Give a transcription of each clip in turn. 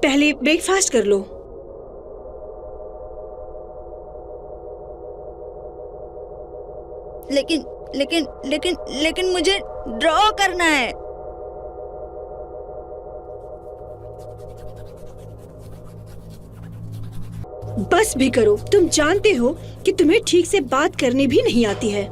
पहले ब्रेकफास्ट कर लो। लेकिन लेकिन लेकिन लेकिन मुझे ड्रॉ करना है। बस भी करो, तुम जानते हो कि तुम्हें ठीक से बात करनी भी नहीं आती है।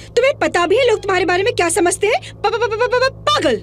तुम्हें पता भी है लोग तुम्हारे बारे में क्या समझते हैं? पागल।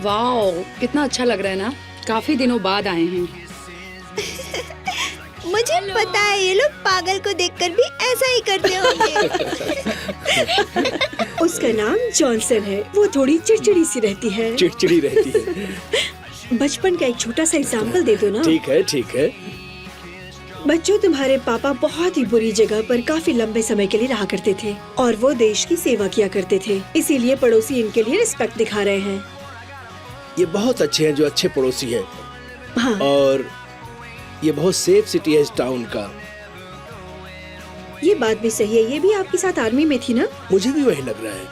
वाओ, कितना अच्छा लग रहा है ना। काफी दिनों बाद आए हैं। मुझे पता है ये लोग पागल को देखकर भी ऐसा ही करते होंगे। उसका नाम जॉनसन है। वो थोड़ी चिड़चिड़ी सी रहती है। चिड़चिड़ी रहती है। बचपन का एक छोटा सा एग्जाम्पल दे दो ना। ठीक है ठीक है। बच्चों, तुम्हारे पापा बहुत ही बुरी जगह पर काफी लंबे समय के लिए रहा करते थे और वो देश की सेवा किया करते थे, इसीलिए पड़ोसी इनके लिए रिस्पेक्ट दिखा रहे हैं। ये बहुत अच्छे हैं जो अच्छे पड़ोसी हैं। हाँ, और ये बहुत सेफ सिटी है इस टाउन का। ये बात भी सही है। ये भी आपके साथ आर्मी में थी ना? मुझे भी वही लग रहा है।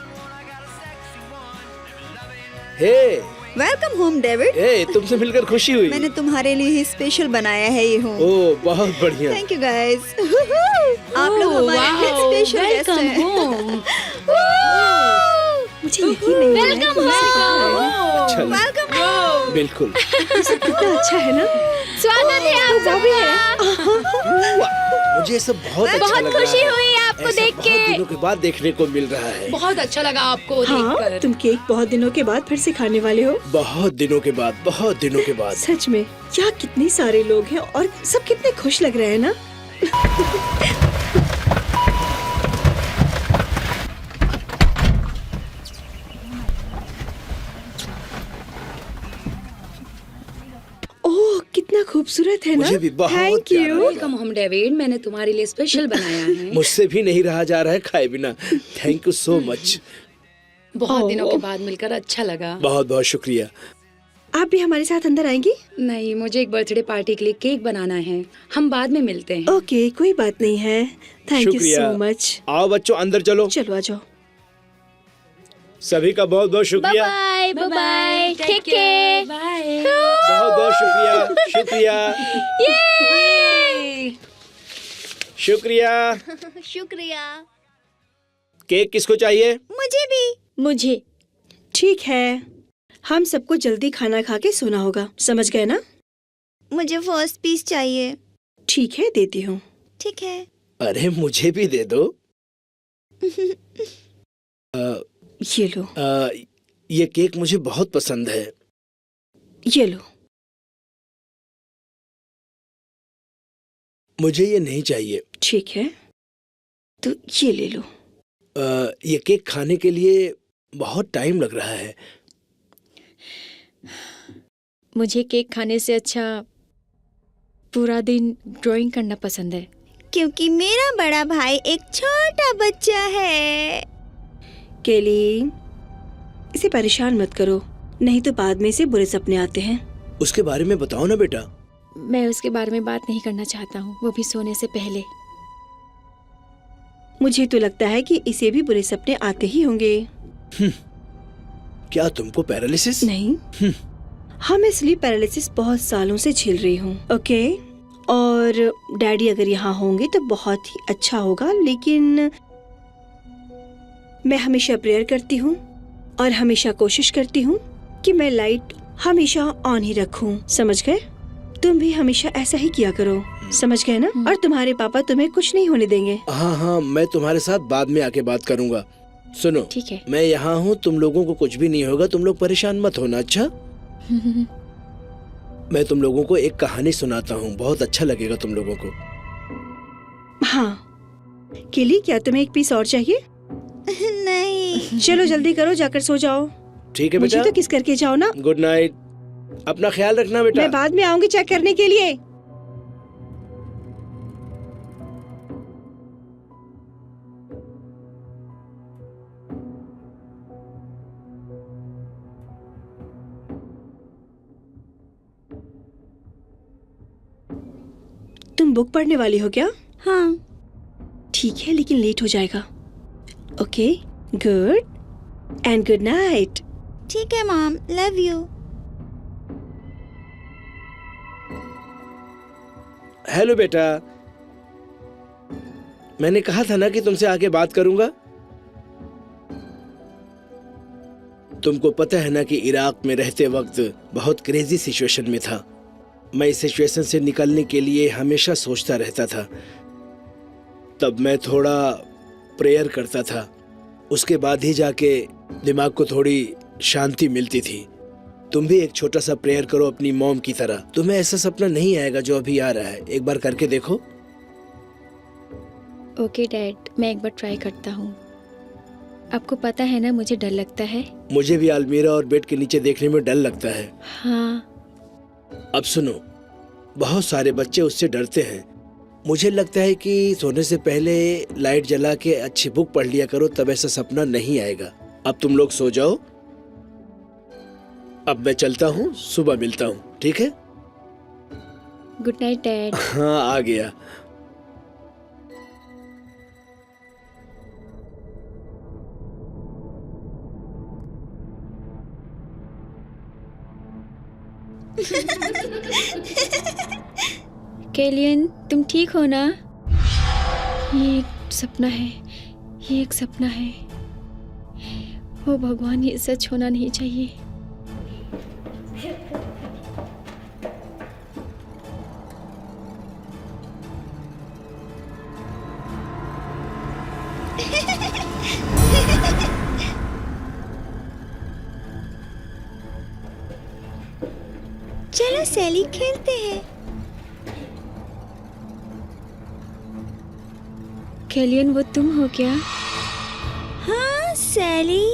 Hey welcome home David. Hey, तुमसे मिलकर खुशी हुई। मैंने तुम्हारे लिए ही स्पेशल बनाया है ये होम। ओह बहुत बढ़िया। Thank you guys. आप लोग हमारे लिए स्पेशल गेस्ट हैं। मुझे यकीन नहीं हो रहा है कि मुझसे कहा है। अच्छा लगा। वेलकम। बिल्कुल। कितना अच्छा है ना? स्वागत है आप सबका। मुझे ये सब बहुत अच्छा लग रहा है। बहुत खुशी हुई आपको ऐसा देख बहुत के। दिनों के बाद देखने को मिल रहा है। बहुत अच्छा लगा आपको हाँ, देखकर। तुम केक बहुत दिनों के बाद फिर से खाने वाले हो। बहुत दिनों के बाद, बहुत दिनों के बाद। सच में, यहाँ कितने सारे लोग हैं और सब कितने खुश लग रहे हैं ना। ओह, कितना खूबसूरत है ना। मुझे भी बहुत थैंक प्यारा यू। लगा। वेलकम होम डेविड, मैंने तुम्हारे लिए स्पेशल बनाया है। मुझसे भी नहीं रहा जा रहा है खाए बिना। Thank you so much. बहुत दिनों के बाद मिलकर अच्छा लगा। बहुत बहुत शुक्रिया। आप भी हमारे साथ अंदर आएंगी? नहीं, मुझे एक बर्थडे पार्टी के लिए केक बनाना है। हम बाद में मिलते हैं। ओके, कोई बात नहीं है। थैंक यू शुक्रिया। So much. आओ बच्चों अंदर चलो। चलो आ जाओ। सभी का बहुत बहुत शुक्रिया। Bye bye, take care. Bye. बहुत बहुत शुक्रिया। शुक्रिया शुक्रिया। शुक्रिया। केक किसको चाहिए? मुझे भी। मुझे ठीक है, हम सबको जल्दी खाना खा के सोना होगा, समझ गए ना? मुझे फर्स्ट पीस चाहिए। ठीक है, देती हूँ। ठीक है। अरे मुझे भी दे दो। ये लो। ये केक मुझे बहुत पसंद है। ये लो। मुझे ये नहीं चाहिए। ठीक है, तो ये ले लो। ये केक खाने के लिए बहुत टाइम लग रहा है। मुझे केक खाने से अच्छा पूरा दिन ड्राइंग करना पसंद है। क्योंकि मेरा बड़ा भाई एक छोटा बच्चा है। केली, इसे परेशान मत करो, नहीं तो बाद में इसे बुरे सपने आते हैं। उसके बारे में बताओ ना बेटा। मैं उसके बारे में बात नहीं करना चाहता हूँ, वो भी सोने से पहले। मुझे तो लगता है कि इसे भी बुरे सपने आते ही होंगे। क्या तुमको पैरालिसिस? नहीं, हाँ, मैं स्लीप पैरालिसिस बहुत सालों से झेल रही हूँ। ओके, और डैडी अगर यहाँ होंगे तो बहुत ही अच्छा होगा, लेकिन मैं हमेशा प्रेयर करती हूँ और हमेशा कोशिश करती हूँ कि मैं लाइट हमेशा ऑन ही रखूँ, समझ गए? तुम भी हमेशा ऐसा ही किया करो, समझ गए ना? और तुम्हारे पापा तुम्हें कुछ नहीं होने देंगे। हाँ हाँ, मैं तुम्हारे साथ बाद में आके बात करूँगा। सुनो, ठीक है। मैं यहाँ हूँ, तुम लोगों को कुछ भी नहीं होगा, तुम लोग परेशान मत होना। अच्छा, मैं तुम लोगों को एक कहानी सुनाता हूँ, बहुत अच्छा लगेगा तुम लोगों को। हाँ, केली, क्या तुम्हें एक पीस और चाहिए? नहीं। चलो जल्दी करो, जाकर सो जाओ। ठीक है मुझे बेटा, तो किस करके जाओ ना। Good night. अपना ख्याल रखना बेटा। मैं बाद में आऊंगी चेक करने के लिए। तुम बुक पढ़ने वाली हो क्या? हाँ। ठीक है, लेकिन लेट हो जाएगा। Okay, good and good night. ठीक है मॉम, लव यू। हेलो बेटा, मैंने कहा था ना कि तुमसे आके बात करूंगा। तुमको पता है ना कि इराक में रहते वक्त बहुत क्रेजी सिचुएशन में था। मैं इस सिचुएशन से निकलने के लिए हमेशा सोचता रहता था। तब मैं थोड़ा प्रेयर करता था, उसके बाद ही जाके दिमाग को थोड़ी शांति मिलती थी। तुम भी एक छोटा सा प्रेयर करो अपनी मॉम की तरह। तुम्हें ऐसा सपना नहीं आएगा जो अभी आ रहा है। एक बार करके देखो। ओके डैड, मैं एक बार ट्राई करता हूँ। आपको पता है ना मुझे डर लगता है। मुझे भी अलमीरा और बेड के नीचे देखने में डर लगता है। हाँ। अब सुनो, बहुत सारे बच्चे उससे डरते हैं। मुझे लगता है कि सोने से पहले लाइट जला के अच्छी बुक पढ़ लिया करो, तब ऐसा सपना नहीं आएगा। अब तुम लोग सो जाओ। अब मैं चलता हूँ, सुबह मिलता हूँ, ठीक है? Good night dad. हाँ, आ गया। केलियन, तुम ठीक हो ना? ये एक सपना है, ये एक सपना है। ओ भगवान, ये सच होना नहीं चाहिए। चलो सैली खेलते हैं। केलियन, वो तुम हो क्या? हाँ सैली,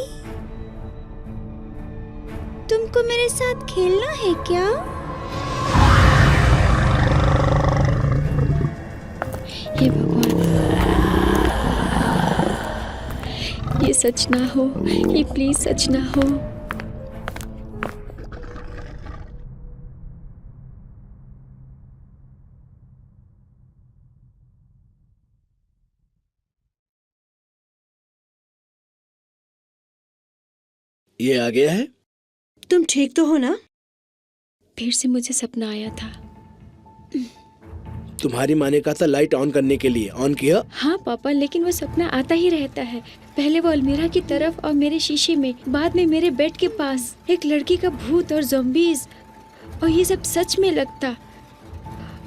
तुमको मेरे साथ खेलना है क्या? हे भगवान, ये सच ना हो, ये प्लीज सच ना हो। ये आ गया है। तुम ठीक तो हो ना? फिर से मुझे सपना आया था। तुम्हारी माँ ने कहा था लाइट ऑन करने के लिए। ऑन किया? हाँ पापा, लेकिन वो सपना आता ही रहता है। पहले वो अलमीरा की तरफ और मेरे शीशे में, बाद में मेरे बेड के पास एक लड़की का भूत और ज़ॉम्बीज़, और ये सब सच में लगता।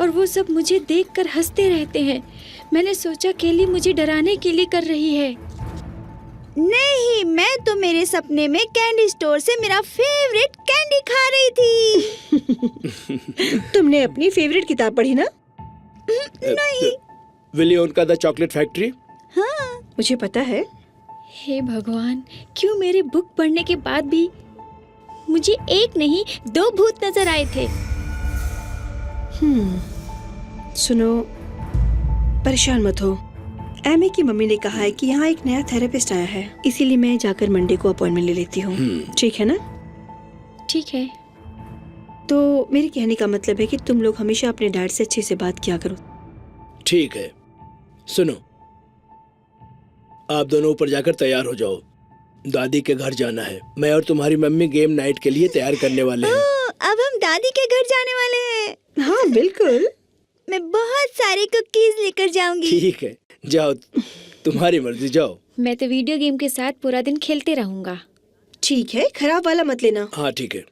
और वो सब मुझे देखकर हंसते रहते हैं। मैंने सोचा केली मुझे डराने के लिए कर रही है। नहीं, मैं तो मेरे सपने में कैंडी स्टोर से मेरा फेवरेट कैंडी खा रही थी। तुमने अपनी फेवरेट किताब पढ़ी ना? नहीं। विली उनका द चॉकलेट फैक्ट्री। हाँ। मुझे पता है। हे भगवान, क्यों मेरे बुक पढ़ने के बाद भी मुझे एक नहीं 2 भूत नजर आए थे। सुनो, परेशान मत हो। एमी की मम्मी ने कहा है कि यहाँ एक नया थेरेपिस्ट आया है, इसीलिए मैं जाकर मंडे को अपॉइंटमेंट ले लेती हूँ। ठीक है ना? ठीक है। तो मेरे कहने का मतलब है कि तुम लोग हमेशा अपने डैड से अच्छे से बात किया करो। ठीक है। सुनो, आप दोनों ऊपर जाकर तैयार हो जाओ। दादी के घर जाना है। मैं और तुम्हारी मम्मी गेम नाइट के लिए तैयार करने वाले हैं। अब हम दादी के घर जाने वाले हैं। हाँ बिल्कुल। मैं बहुत सारे कुकीज लेकर जाऊंगी। ठीक है, जाओ, तुम्हारी मर्जी, जाओ। मैं तो वीडियो गेम के साथ पूरा दिन खेलते रहूंगा। ठीक है, खराब वाला मत लेना। हाँ ठीक है,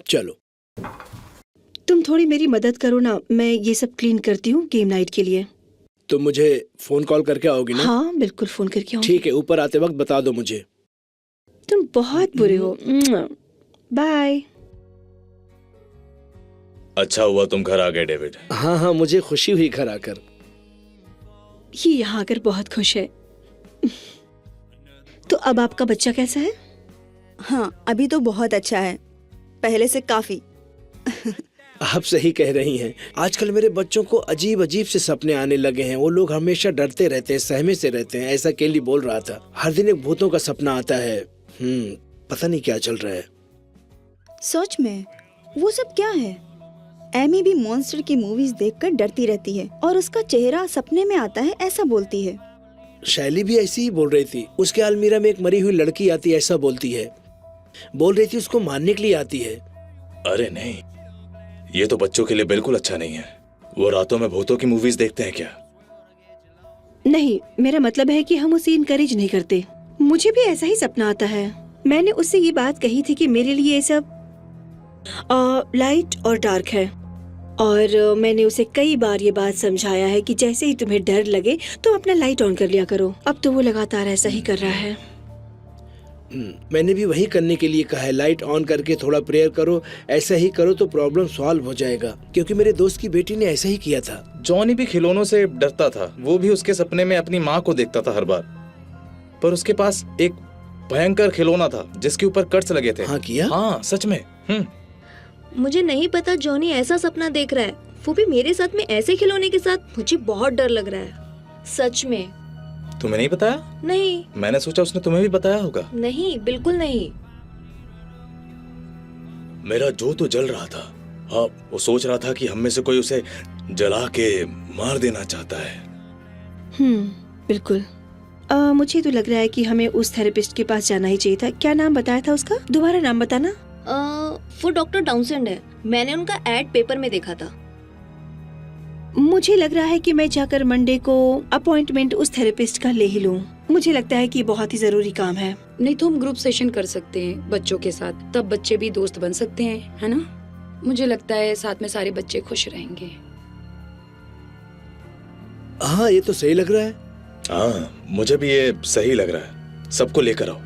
चलो। तुम थोड़ी मेरी मदद करो ना, मैं ये सब क्लीन करती हूँ गेम नाइट के लिए। तुम मुझे फोन कॉल करके आओगी ना? हाँ बिल्कुल, फोन करके आऊंगी। ठीक है, ऊपर आते वक्त बता दो मुझे। तुम बहुत बुरे हो। बाय। अच्छा हुआ तुम घर आ गए डेविड। हाँ हाँ, मुझे खुशी हुई घर आकर। ये यहाँ आकर बहुत खुश है। तो अब आपका बच्चा कैसा है? हाँ, अभी तो बहुत अच्छा है, पहले से काफी। आप सही कह रही हैं। आजकल मेरे बच्चों को अजीब अजीब से सपने आने लगे हैं। वो लोग हमेशा डरते रहते हैं, सहमे से रहते हैं। ऐसा केली बोल रहा था, हर दिन एक भूतों का सपना आता है। पता नहीं क्या चल रहा है। सच में वो सब क्या है? एमी भी मॉन्स्टर की मूवीज देखकर डरती रहती है और उसका चेहरा सपने में आता है, ऐसा बोलती है। शैली भी ऐसी ही बोल रही थी। उसके अलमीरा में एक मरी हुई लड़की आती है, ऐसा बोलती है। बोल रही थी उसको मारने के लिए आती है। अरे नहीं, ये तो बच्चों के लिए बिल्कुल अच्छा नहीं है। वो रातों में भूतों की मूवीज देखते हैं क्या? नहीं, मेरा मतलब है कि हम उसे इनकरेज नहीं करते। मुझे भी ऐसा ही सपना आता है। मैंने उससे ये बात कही थी कि मेरे लिए ये सब लाइट और डार्क है, और मैंने उसे कई बार ये बात समझाया है कि जैसे ही तुम्हें डर लगे तो अपना लाइट ऑन कर लिया करो। अब तो वो लगातार ऐसा ही कर रहा है। मैंने भी वही करने के लिए कहा है। लाइट ऑन करके थोड़ा प्रेयर करो, ऐसा ही करो तो प्रॉब्लम सॉल्व हो जाएगा, क्योंकि मेरे दोस्त की बेटी ने ऐसा ही किया था। जॉनी भी खिलौनों से डरता था। वो भी उसके सपने में अपनी माँ को देखता था हर बार, पर उसके पास एक भयंकर खिलौना था जिसके ऊपर कट्स लगे थे। हाँ किया? हाँ सच में। मुझे नहीं पता जॉनी ऐसा सपना देख रहा है, वो भी मेरे साथ में ऐसे खिलौने के साथ। मुझे बहुत डर लग रहा है सच में। तुम्हें नहीं बताया? नहीं मैंने सोचा उसने तुम्हें भी बताया होगा। नहीं, बिल्कुल नहीं। मेरा जो तो जल रहा था। हाँ, वो सोच रहा था कि हम में से कोई उसे जला के मार देना चाहता है। बिल्कुल। मुझे तो लग रहा है कि हमें उस थेरेपिस्ट के पास जाना ही चाहिए था। क्या नाम बताया था उसका? दोबारा नाम बताना। वो डॉक्टर डाउनसेंड है, मैंने उनका एड पेपर में देखा था। मुझे लग रहा है कि मैं जाकर मंडे को अपॉइंटमेंट उस थेरेपिस्ट का ले ही लूं। मुझे लगता है कि ये बहुत ही जरूरी काम है। नहीं तो हम ग्रुप सेशन कर सकते हैं बच्चों के साथ, तब बच्चे भी दोस्त बन सकते हैं, है ना? मुझे लगता है साथ में सारे बच्चे खुश रहेंगे। हाँ ये तो सही लग रहा है। हाँ मुझे भी ये सही लग रहा है। सबको लेकर आओ।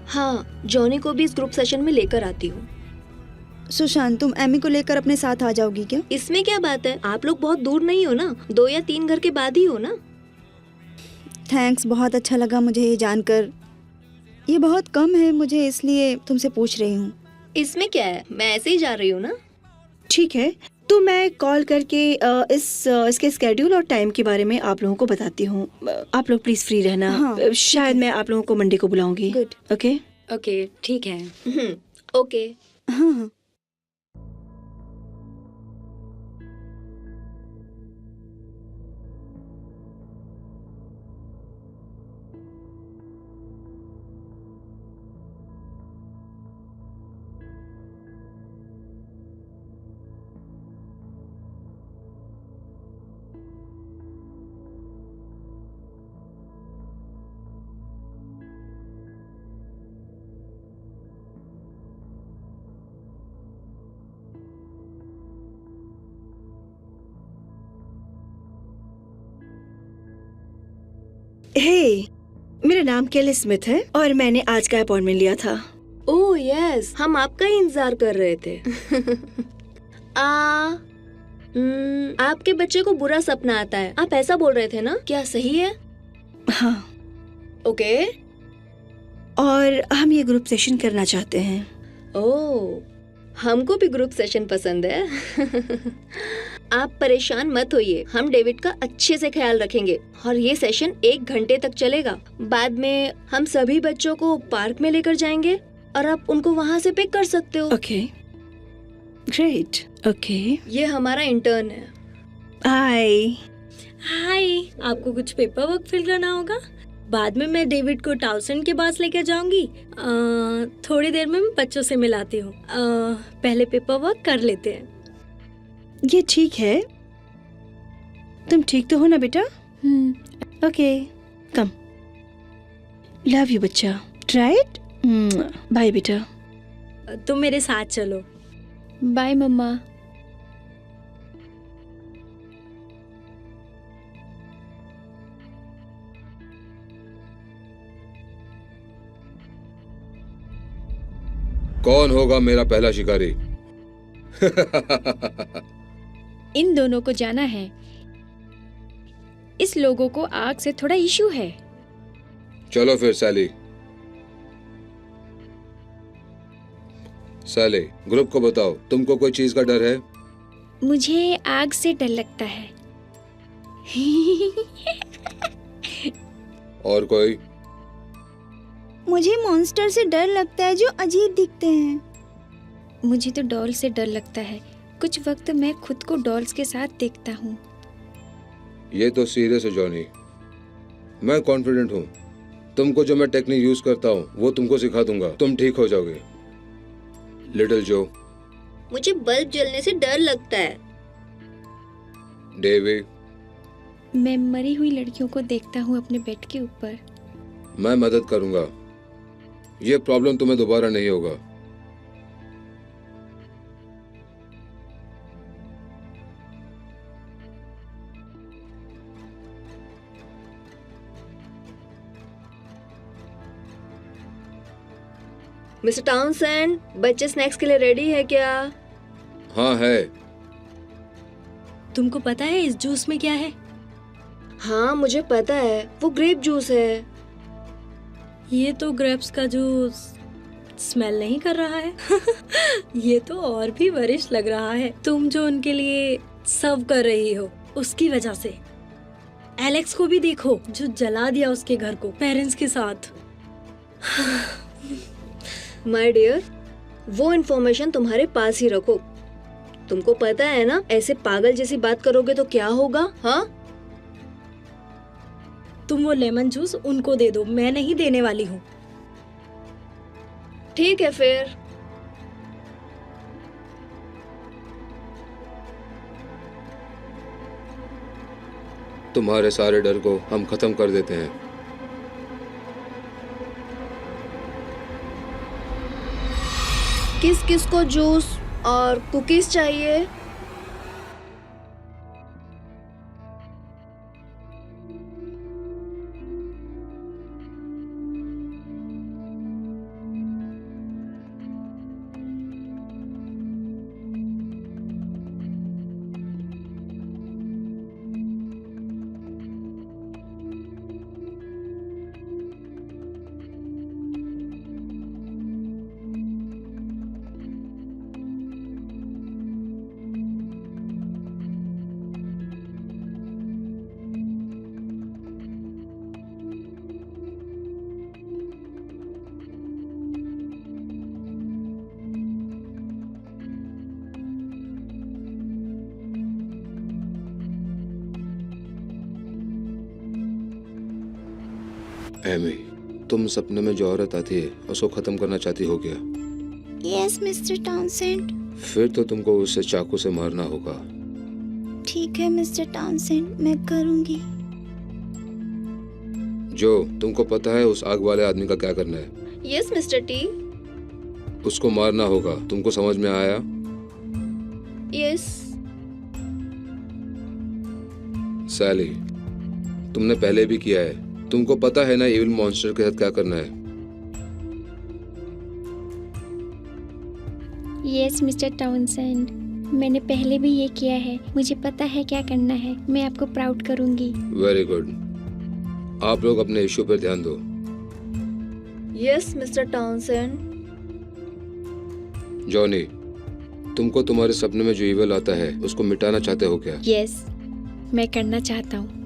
हाँ, जॉनी को भी इस ग्रुप सेशन में लेकर आती हूँ। सुशांत, तुम एमी को लेकर अपने साथ आ जाओगी क्या? इसमें क्या बात है, आप लोग बहुत दूर नहीं हो ना, 2 या 3 घर के बाद ही हो ना। थैंक्स, बहुत अच्छा लगा मुझे ये जानकर। ये बहुत कम है मुझे, इसलिए तुमसे पूछ रही हूँ। इसमें क्या है, मैं ऐसे ही जा रही हूँ ना। ठीक है, तो मैं कॉल करके इसके स्केड्यूल और टाइम के बारे में आप लोगों को बताती हूँ। आप लोग प्लीज फ्री रहना। हाँ, शायद मैं आप लोगों को मंडे को बुलाऊंगी। गुड। ओके ओके ठीक है। ओके। हाँ हाँ। हे, मेरा नाम केली स्मिथ है और मैंने आज का अपॉइंटमेंट लिया था। ओह यस, हम आपका ही इंतजार कर रहे थे। आपके बच्चे को बुरा सपना आता है, आप ऐसा बोल रहे थे ना, क्या सही है? हाँ, ओके। और हम ये ग्रुप सेशन करना चाहते हैं। ओह, हमको भी ग्रुप सेशन पसंद है। आप परेशान मत होइए, हम डेविड का अच्छे से ख्याल रखेंगे और ये सेशन 1 घंटे तक चलेगा। बाद में हम सभी बच्चों को पार्क में लेकर जाएंगे और आप उनको वहाँ से पिक कर सकते हो। Okay, great. ओके, ये हमारा इंटर्न है। हाय। हाय, आपको कुछ पेपर वर्क फिल करना होगा। बाद में मैं डेविड को टाउसन के पास लेकर जाऊंगी। थोड़ी देर में मैं बच्चों से मिलाती हूँ। पहले पेपर वर्क कर लेते हैं। ये ठीक है। तुम ठीक तो हो ना बेटा? Okay, come. लव यू बच्चा। राइट? बाय बेटा। तुम मेरे साथ चलो। बाय मम्मा। कौन होगा मेरा पहला शिकारी? इन दोनों को जाना है। इस लोगों को आग से थोड़ा इशू है। चलो फिर सैली। सैली, ग्रुप को बताओ, तुमको कोई चीज का डर है? मुझे आग से डर लगता है। और कोई? मुझे मॉन्स्टर से डर लगता है जो अजीब दिखते हैं। मुझे तो डॉल से डर लगता है। कुछ वक्त मैं खुद को डॉल्स के साथ देखता हूँ। ये तो सीरियस है जॉनी। मैं कॉन्फिडेंट हूँ। तुमको जो मैं टेक्निक यूज करता हूँ वो तुमको सिखा दूंगा। तुम ठीक हो जाओगे। लिटिल जो। मुझे बल्ब जलने से डर लगता है। डेवी। मैं मरी हुई लड़कियों को देखता हूँ अपने बेड के ऊपर। मैं मदद करूंगा। ये प्रॉब्लम तुम्हें दोबारा नहीं होगा। मिस्टर टाउनसेंड, बच्चे स्नैक्स के लिए रेडी है क्या? हाँ है। तुमको पता है इस जूस में क्या है? हाँ मुझे पता है, वो ग्रेप जूस है। ये तो ग्रेप्स का जूस स्मेल नहीं कर रहा है। ये तो और भी वरिष्ठ लग रहा है। तुम जो उनके लिए सर्व कर रही हो उसकी वजह से। एलेक्स को भी देखो, जो जला दिया उसके घर को पेरेंट्स के साथ। माय डियर, वो इन्फॉर्मेशन तुम्हारे पास ही रखो। तुमको पता है ना, ऐसे पागल जैसी बात करोगे तो क्या होगा? हाँ, तुम वो लेमन जूस उनको दे दो, मैं नहीं देने वाली हूँ। ठीक है फिर। तुम्हारे सारे डर को हम खत्म कर देते हैं। किस किस को जूस और कुकीज चाहिए? एमी, तुम सपने में जो औरत आती है उसको खत्म करना चाहती हो क्या? Yes mister Townsend. फिर तो तुमको उसे चाकू से मारना होगा। ठीक है मिस्टर टाउनसेंड, मैं करूंगी। जो तुमको पता है उस आग वाले आदमी का क्या करना है? Yes mister T. उसको मारना होगा। तुमको समझ में आया? यस। सैली, तुमने पहले भी किया है। तुमको पता है ना इविल मॉन्स्टर के साथ क्या करना है? यस मिस्टर टाउनसेंड, मैंने पहले भी ये किया है। मुझे पता है क्या करना है। मैं आपको प्राउड करूंगी। Very good. आप लोग अपने इश्यू पर ध्यान दो। Yes mister Townsend. जॉनी, तुमको तुम्हारे सपने में जो इविल आता है उसको मिटाना चाहते हो क्या? यस, मैं करना चाहता हूँ।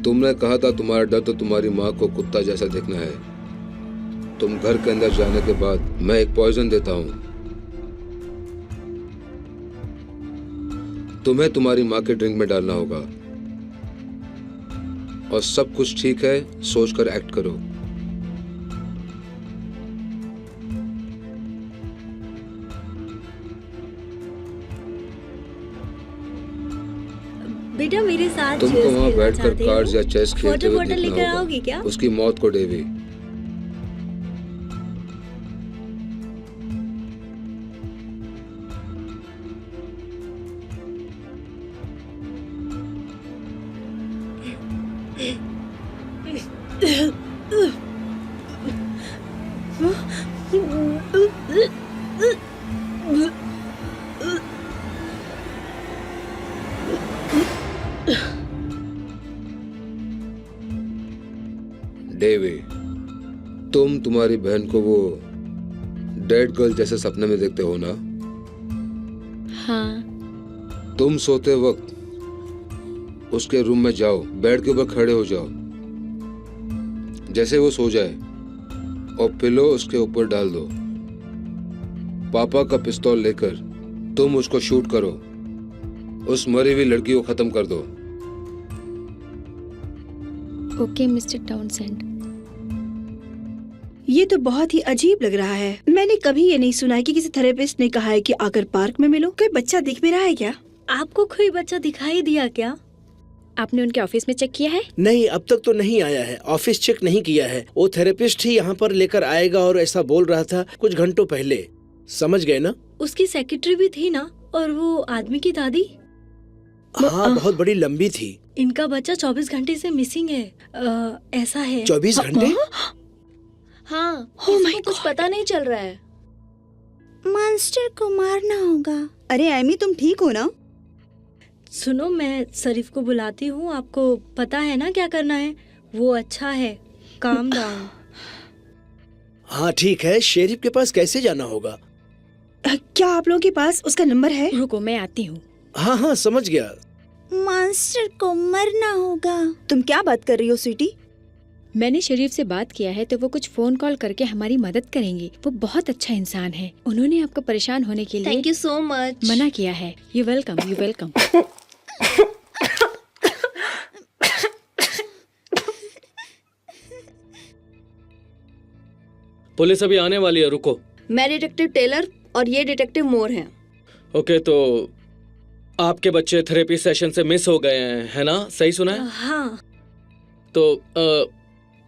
तुमने कहा था तुम्हारा डर तो तुम्हारी माँ को कुत्ता जैसा देखना है। तुम घर के अंदर जाने के बाद मैं एक पॉइजन देता हूँ। तुम्हें तुम्हारी माँ के ड्रिंक में डालना होगा और सब कुछ ठीक है सोचकर एक्ट करो। बेटा मेरे साथ तुमको चेस वहाँ खेलना बैठकर चाहते हो? कार्ड्स या चेस खेलते वाटर हुए बॉटल देखना लेकर आओगी होगा क्या? उसकी मौत को, डेवी। डेवी, तुम तुम्हारी बहन को वो डेड गर्ल जैसे सपने में देखते हो ना? हाँ। तुम सोते वक्त उसके रूम में जाओ, बेड के ऊपर खड़े हो जाओ। जैसे वो सो जाए और पिलो उसके ऊपर डाल दो। पापा का पिस्तौल लेकर तुम उसको शूट करो। उस मरी हुई लड़की को खत्म कर दो। Okay mister Townsend. ये तो बहुत ही अजीब लग रहा है। मैंने कभी ये नहीं सुना है कि किसी थेरेपिस्ट ने कहा है कि आकर पार्क में मिलो। कोई बच्चा दिख भी रहा है क्या? आपको कोई बच्चा दिखाई दिया क्या? आपने उनके ऑफिस में चेक किया है? नहीं, अब तक तो नहीं आया है। ऑफिस चेक नहीं किया है। वो थेरेपिस्ट ही यहाँ पर लेकर आएगा और ऐसा बोल रहा था कुछ घंटों पहले। समझ गए ना? उसकी सेक्रेटरी भी थी ना, और वो आदमी की दादी। हाँ, बहुत बड़ी लंबी थी। इनका बच्चा 24 घंटे से मिसिंग है। ऐसा है। 24 घंटे? हाँ, Oh my किसी को कुछ God. पता नहीं चल रहा है। मॉन्स्टर को मारना होगा। अरे एमी, तुम ठीक हो ना? सुनो, मैं शरीफ को बुलाती हूँ। आपको पता है ना क्या करना है? वो अच्छा है। Calm down. हाँ ठीक है, शेरिफ के पास कैसे जाना होगा? क्या आप लोगों के पास उसका नंबर है? रुको, मैं आती हूँ। हाँ हाँ समझ गया। मॉन्स्टर को मरना होगा। तुम क्या बात कर रही हो स्वीटी? मैंने शरीफ से बात किया है तो वो कुछ फोन कॉल करके हमारी मदद करेंगे। वो बहुत अच्छा इंसान है। उन्होंने आपको परेशान होने के लिए थैंक यू सो मच। मना किया है। You welcome, you welcome. Police अभी आने वाली है, रुको। मैं डिटेक्टिव टेलर और ये डिटेक्टिव मोर हैं। ओके, तो आपके बच्चे थेरेपी सेशन से मिस हो गए हैं, है ना? सही सुना है? हाँ। तो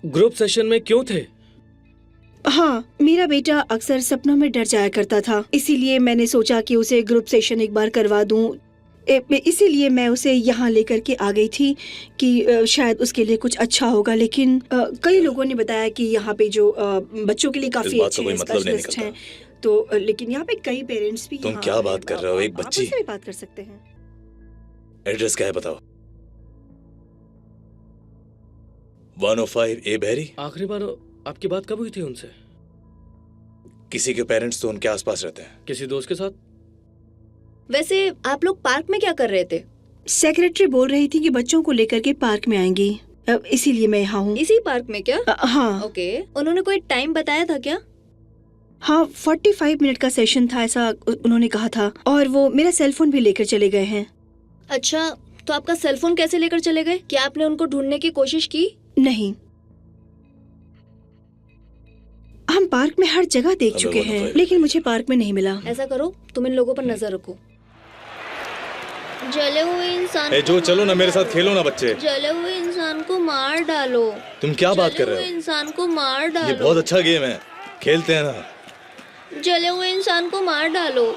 ग्रुप सेशन में क्यों थे? हाँ, मेरा बेटा अक्सर सपनों में डर जाया करता था, इसीलिए मैंने सोचा कि उसे ग्रुप सेशन एक बार करवा दूं। इसीलिए मैं उसे यहाँ लेकर के आ गई थी कि शायद उसके लिए कुछ अच्छा होगा, लेकिन कई लोगों ने बताया कि यहाँ पे जो बच्चों के लिए काफी अच्छे स्पेशलिस्ट हैं। तो लेकिन यहाँ पे कई पेरेंट्स भी तुम यहाँ क्या बात कर रहे हो? एक आप बच्ची। उससे भी बात कर सकते हैं। एड्रेस क्या है बताओ? 105 ए बेरी। आखिरी बार आपकी बात कब हुई थी उनसे? किसी के पेरेंट्स तो उनके आसपास रहते हैं। किसी दोस्त के साथ? वैसे आप लोग पार्क में क्या कर रहे थे? सेक्रेटरी बोल रही थी कि बच्चों को लेकर के पार्क में आएंगी, इसीलिए मैं यहाँ हूँ। इसी पार्क में क्या? हाँ ओके। उन्होंने कोई टाइम बताया था क्या? हाँ, 45 मिनट का सेशन था, ऐसा उन्होंने कहा था। और वो मेरा सेलफोन भी लेकर चले गए हैं। अच्छा, तो आपका सेलफोन कैसे लेकर चले गए? क्या आपने उनको ढूंढने की कोशिश की? नहीं, हम पार्क में हर जगह देख चुके हैं, लेकिन मुझे पार्क में नहीं मिला। ऐसा करो, तुम इन लोगों पर नजर रखो। जले हुए इंसान ए, जो चलो ना, मेरे साथ खेलो ना बच्चे। जले हुए इंसान को मार डालो। तुम क्या बात कर जले रहे हुए हो? इंसान को मार डालो। ये बहुत अच्छा गेम है, खेलते हैं ना। जले हुए इंसान को मार डालो।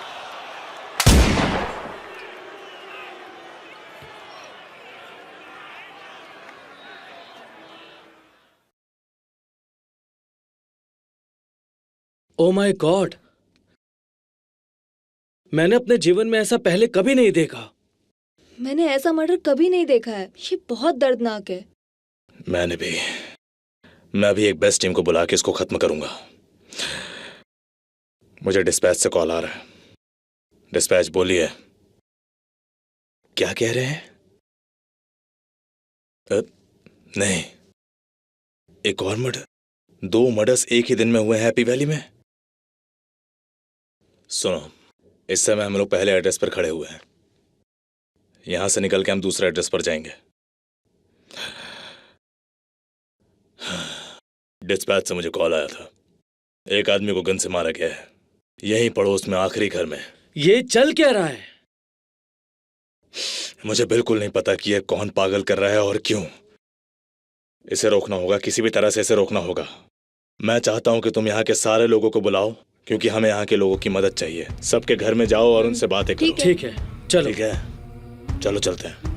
ओ माय गॉड, मैंने अपने जीवन में ऐसा पहले कभी नहीं देखा। मैंने ऐसा मर्डर कभी नहीं देखा है। ये बहुत दर्दनाक है। मैं भी एक बेस्ट टीम को बुला के इसको खत्म करूंगा। मुझे डिस्पैच से कॉल आ रहा है। डिस्पैच बोलिए, क्या कह रहे हैं? नहीं, एक और मर्डर? 2 मर्डर्स एक ही दिन में हुए हैं हैप्पी वैली में। सुनो, इस समय हम लोग पहले एड्रेस पर खड़े हुए हैं। यहां से निकल के हम दूसरे एड्रेस पर जाएंगे। डिस्पैच से मुझे कॉल आया था, एक आदमी को गन से मारा गया है, यहीं पड़ोस में आखिरी घर में। ये चल क्या रहा है? मुझे बिल्कुल नहीं पता कि यह कौन पागल कर रहा है और क्यों। इसे रोकना होगा, किसी भी तरह से इसे रोकना होगा। मैं चाहता हूं कि तुम यहाँ के सारे लोगों को बुलाओ, क्योंकि हमें यहाँ के लोगों की मदद चाहिए। सबके घर में जाओ और उनसे बातें करो। ठीक है, चलो। ठीक है, चलो चलते हैं।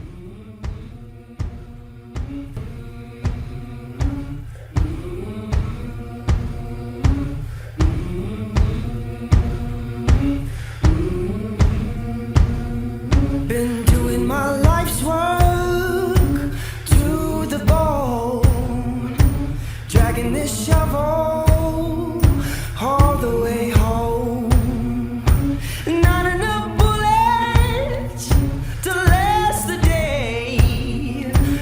Been doing my life's work to the bone, dragging this shovel all the way home. Not enough bullets to last the day,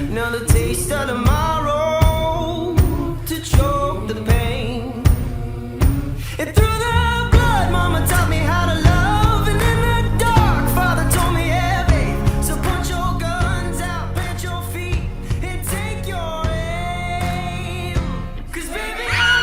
another taste of tomorrow to choke the pain. And through the blood, mama taught me how to love, and in the dark, father told me so put your guns out, plant your feet, and take your aim. 'Cause baby, I'm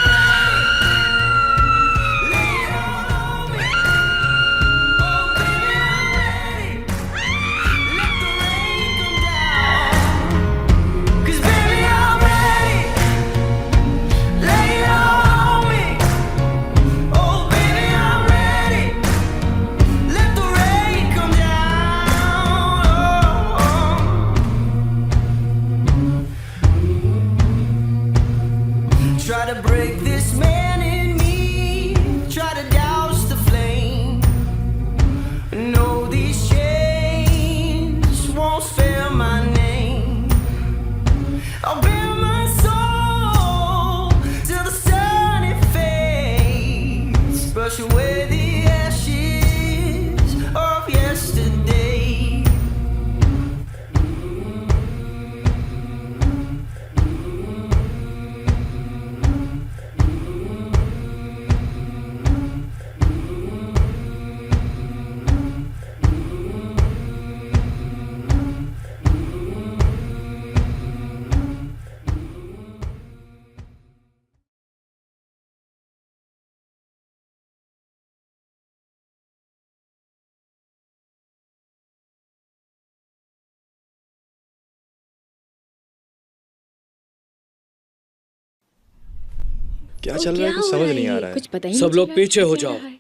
क्या चल रहा है कुछ समझ नहीं आ रहा है। कुछ पता ही सब नहीं लोग चल रहा पीछे है, हो क्या चल जाओ। रहा है।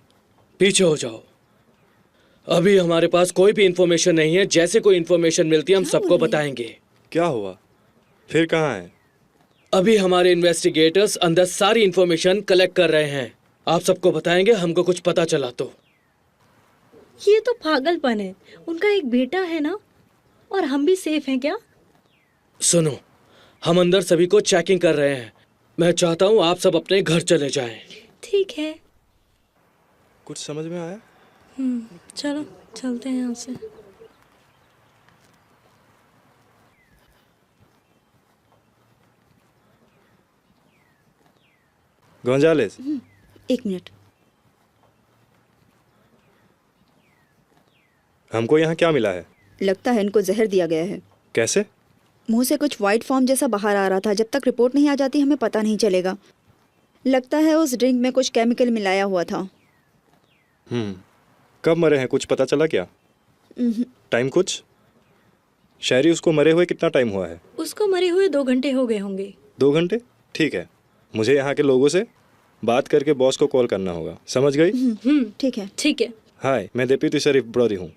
पीछे हो जाओ। अभी हमारे पास कोई भी इंफॉर्मेशन नहीं है। जैसे कोई इंफॉर्मेशन मिलती है हम सबको बताएंगे। क्या हुआ? फिर कहाँ है? अभी हमारे इन्वेस्टिगेटर्स अंदर सारी इंफॉर्मेशन कलेक्ट कर रहे हैं। आप सबको बताएंगे हमको कुछ पता चला तो। ये तो पागलपन है। उनका एक बेटा है ना, और हम भी सेफ हैं क्या? सुनो, हम अंदर सभी को चेकिंग कर रहे हैं। मैं चाहता हूँ आप सब अपने घर चले जाएं। ठीक है, कुछ समझ में आया? चलो चलते हैं यहाँ से। Gonzales, 1 minute. हमको यहाँ क्या मिला है? लगता है इनको जहर दिया गया है। कैसे? मुंह से कुछ वाइट फॉर्म जैसा बाहर आ रहा था। जब तक रिपोर्ट नहीं आ जाती हमें पता नहीं चलेगा। लगता है उस ड्रिंक में कुछ केमिकल मिलाया हुआ था। कब मरे हैं कुछ पता चला क्या? टाइम कुछ? शहरी उसको मरे हुए कितना टाइम हुआ है? उसको मरे हुए 2 घंटे हो गए होंगे। 2 घंटे? ठीक है, मुझे यहाँ के लोगों से बात करके बॉस को कॉल करना होगा। समझ गई? ठीक है। ठीक है। हाय, मैं डिप्टी शरीफ ब्रॉडी हूँ।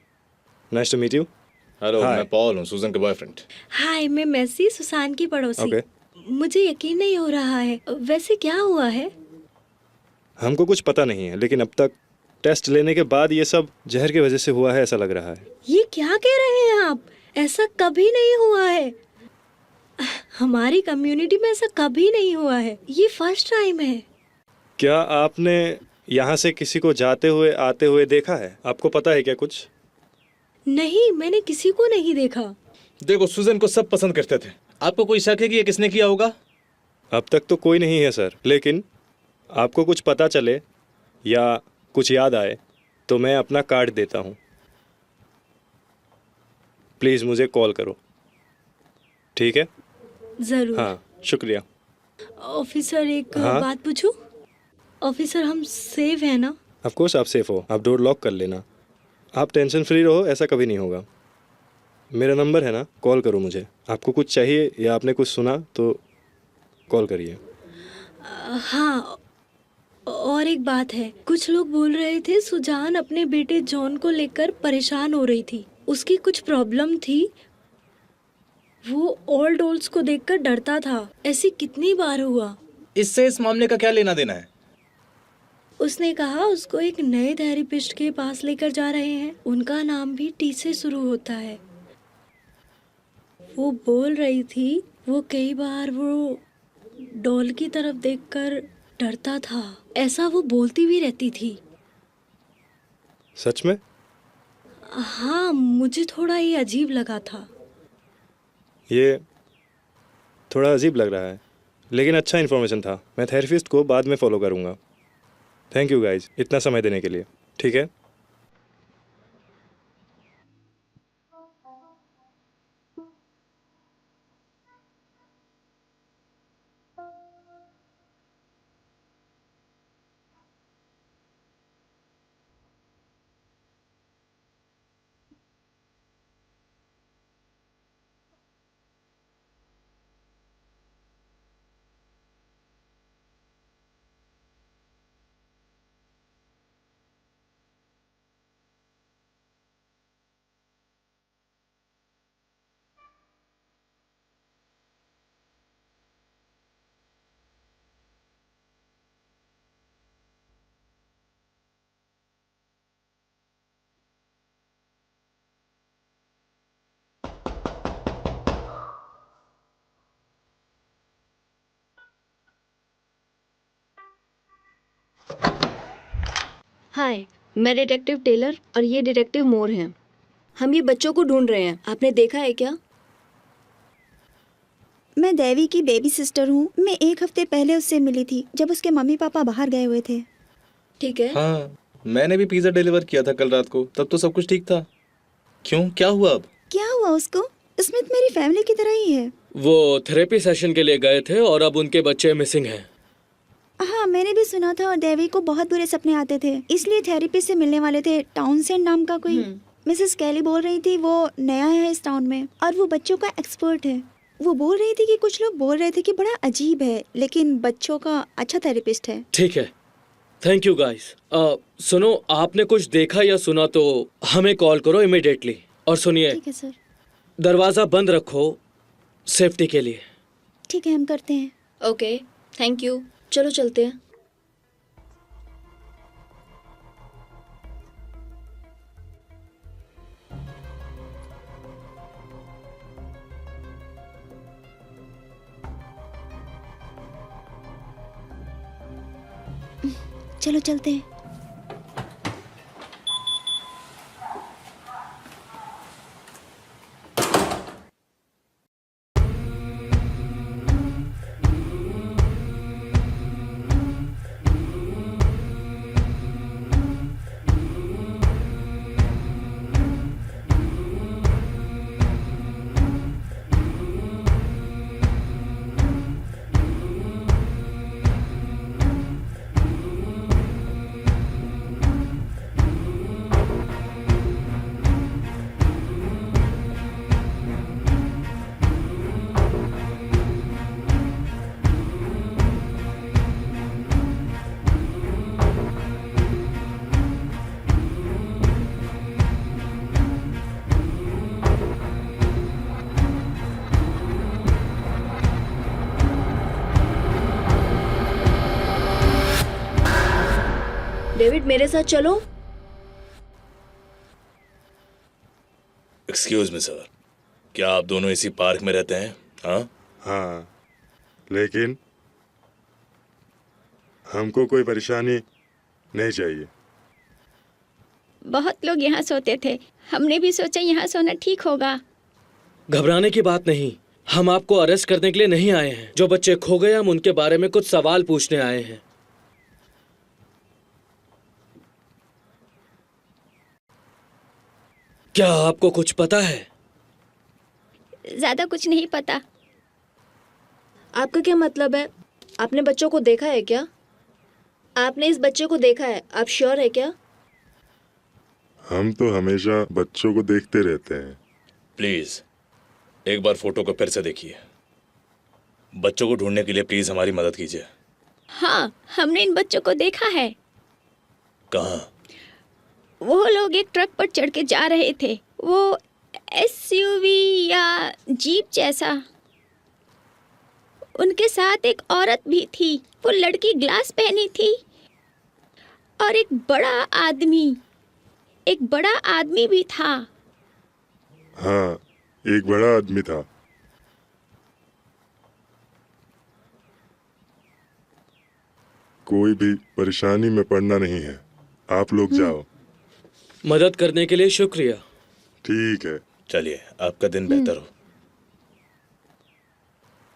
Nice to meet you. Hello, Hi. मैं पॉल हूँ, सुजन के बॉयफ्रेंड। हाय, मैं मैसी, सुसान की पड़ोसी। Okay. मुझे यकीन नहीं हो रहा है। वैसे क्या हुआ है? हमको कुछ पता नहीं है, लेकिन अब तक टेस्ट लेने के बाद ये सब जहर की वजह से हुआ है ऐसा लग रहा है। ये क्या कह रहे हैं आप? ऐसा कभी नहीं हुआ है। हमारी कम्युनिटी में ऐसा कभी नहीं हुआ है। ये फर्स्ट टाइम है। क्या आपने यहाँ से किसी को जाते हुए आते हुए देखा है? आपको पता है क्या कुछ? नहीं, मैंने किसी को नहीं देखा। देखो, सुजन को सब पसंद करते थे। आपको कोई शक है कि ये किसने किया होगा? अब तक तो कोई नहीं है सर, लेकिन आपको कुछ पता चले या कुछ याद आए तो मैं अपना कार्ड देता हूँ। प्लीज़ मुझे कॉल करो, ठीक है? जरूर। हाँ, शुक्रिया। ऑफिसर, एक हाँ? बात पूछूं? ऑफिसर, हम सेफ है ना? ऑफ कोर्स आप सेफ हो। आप डोर लॉक कर लेना। आप टेंशन फ्री रहो, ऐसा कभी नहीं होगा। मेरा नंबर है ना, कॉल करो मुझे। आपको कुछ चाहिए या आपने कुछ सुना तो कॉल करिए। हाँ, और एक बात है। कुछ लोग बोल रहे थे सुजान अपने बेटे जॉन को लेकर परेशान हो रही थी। उसकी कुछ प्रॉब्लम थी। वो ओल्ड डॉल्स को देखकर डरता था। ऐसी कितनी बार हुआ। इससे इस मामले का क्या लेना देना है? उसने कहा उसको एक नए थेरेपिस्ट के पास लेकर जा रहे हैं। उनका नाम भी टी से शुरू होता है। वो बोल रही थी वो कई बार वो डॉल की तरफ देखकर डरता था। ऐसा वो बोलती भी रहती थी। सच में? हाँ, मुझे थोड़ा ये अजीब लगा था। ये थोड़ा अजीब लग रहा है, लेकिन अच्छा इन्फॉर्मेशन था। मैं थेरेपिस्ट को बाद में फॉलो करूँगा। थैंक यू गाइज, इतना समय देने के लिए। ठीक है? हाय, मैं डिटेक्टिव टेलर और ये डिटेक्टिव मोर हैं। हम ये बच्चों को ढूंढ रहे हैं। आपने देखा है क्या? मैं देवी की बेबी सिस्टर हूँ। मैं 1 हफ्ते पहले उससे मिली थी जब उसके मम्मी पापा बाहर गए हुए थे। ठीक है। हाँ, मैंने भी पिज्जा डिलीवर किया था कल रात को। तब तो सब कुछ ठीक था। क्यों, क्या हुआ अब? क्या हुआ उसको? स्मिथ मेरी फैमिली की तरह ही है। वो थेरेपी सेशन के लिए गए थे और अब उनके बच्चे मिसिंग हैं। हाँ, मैंने भी सुना था। और देवी को बहुत बुरे सपने आते थे, इसलिए थेरेपी से मिलने वाले थे। टाउनसेंड नाम का कोई। मिसेस कैली बोल रही थी वो नया है इस टाउन में और वो बच्चों का एक्सपर्ट है। वो बोल रही थी कि कुछ लोग बोल रहे थे कि बड़ा अजीब है, लेकिन बच्चों का अच्छा थेरेपिस्ट है। ठीक है, थैंक यू गाइस। सुनो, आपने कुछ देखा या सुना तो हमें कॉल करो इमिडिएटली। और सुनिए, ठीक है सर। दरवाजा बंद रखो सेफ्टी के लिए। ठीक है, हम करते हैं। Okay, thank you. चलो चलते हैं। चलो चलते हैं। डेविड, मेरे साथ चलो। एक्सक्यूज मी सर, क्या आप दोनों इसी पार्क में रहते हैं? हाँ हाँ, लेकिन हमको कोई परेशानी नहीं चाहिए। बहुत लोग यहाँ सोते थे, हमने भी सोचा यहाँ सोना ठीक होगा। घबराने की बात नहीं, हम आपको अरेस्ट करने के लिए नहीं आए हैं। जो बच्चे खो गए, हम उनके बारे में कुछ सवाल पूछने आए हैं। क्या आपको कुछ पता है? ज्यादा कुछ नहीं पता। आपका क्या मतलब है? आपने बच्चों को देखा है क्या? आपने इस बच्चे को देखा है, आप श्योर है क्या? हम तो हमेशा बच्चों को देखते रहते हैं। प्लीज एक बार फोटो को फिर से देखिए। बच्चों को ढूंढने के लिए प्लीज हमारी मदद कीजिए। हाँ, हमने इन बच्चों को देखा है। कहाँ? वो लोग एक ट्रक पर चढ़ के जा रहे थे, वो एसयूवी या जीप जैसा। उनके साथ एक औरत भी थी, वो लड़की ग्लास पहनी थी। और एक बड़ा आदमी भी था। हाँ, एक बड़ा आदमी था। कोई भी परेशानी में पड़ना नहीं है, आप लोग जाओ। मदद करने के लिए शुक्रिया। ठीक है, चलिए, आपका दिन बेहतर हो।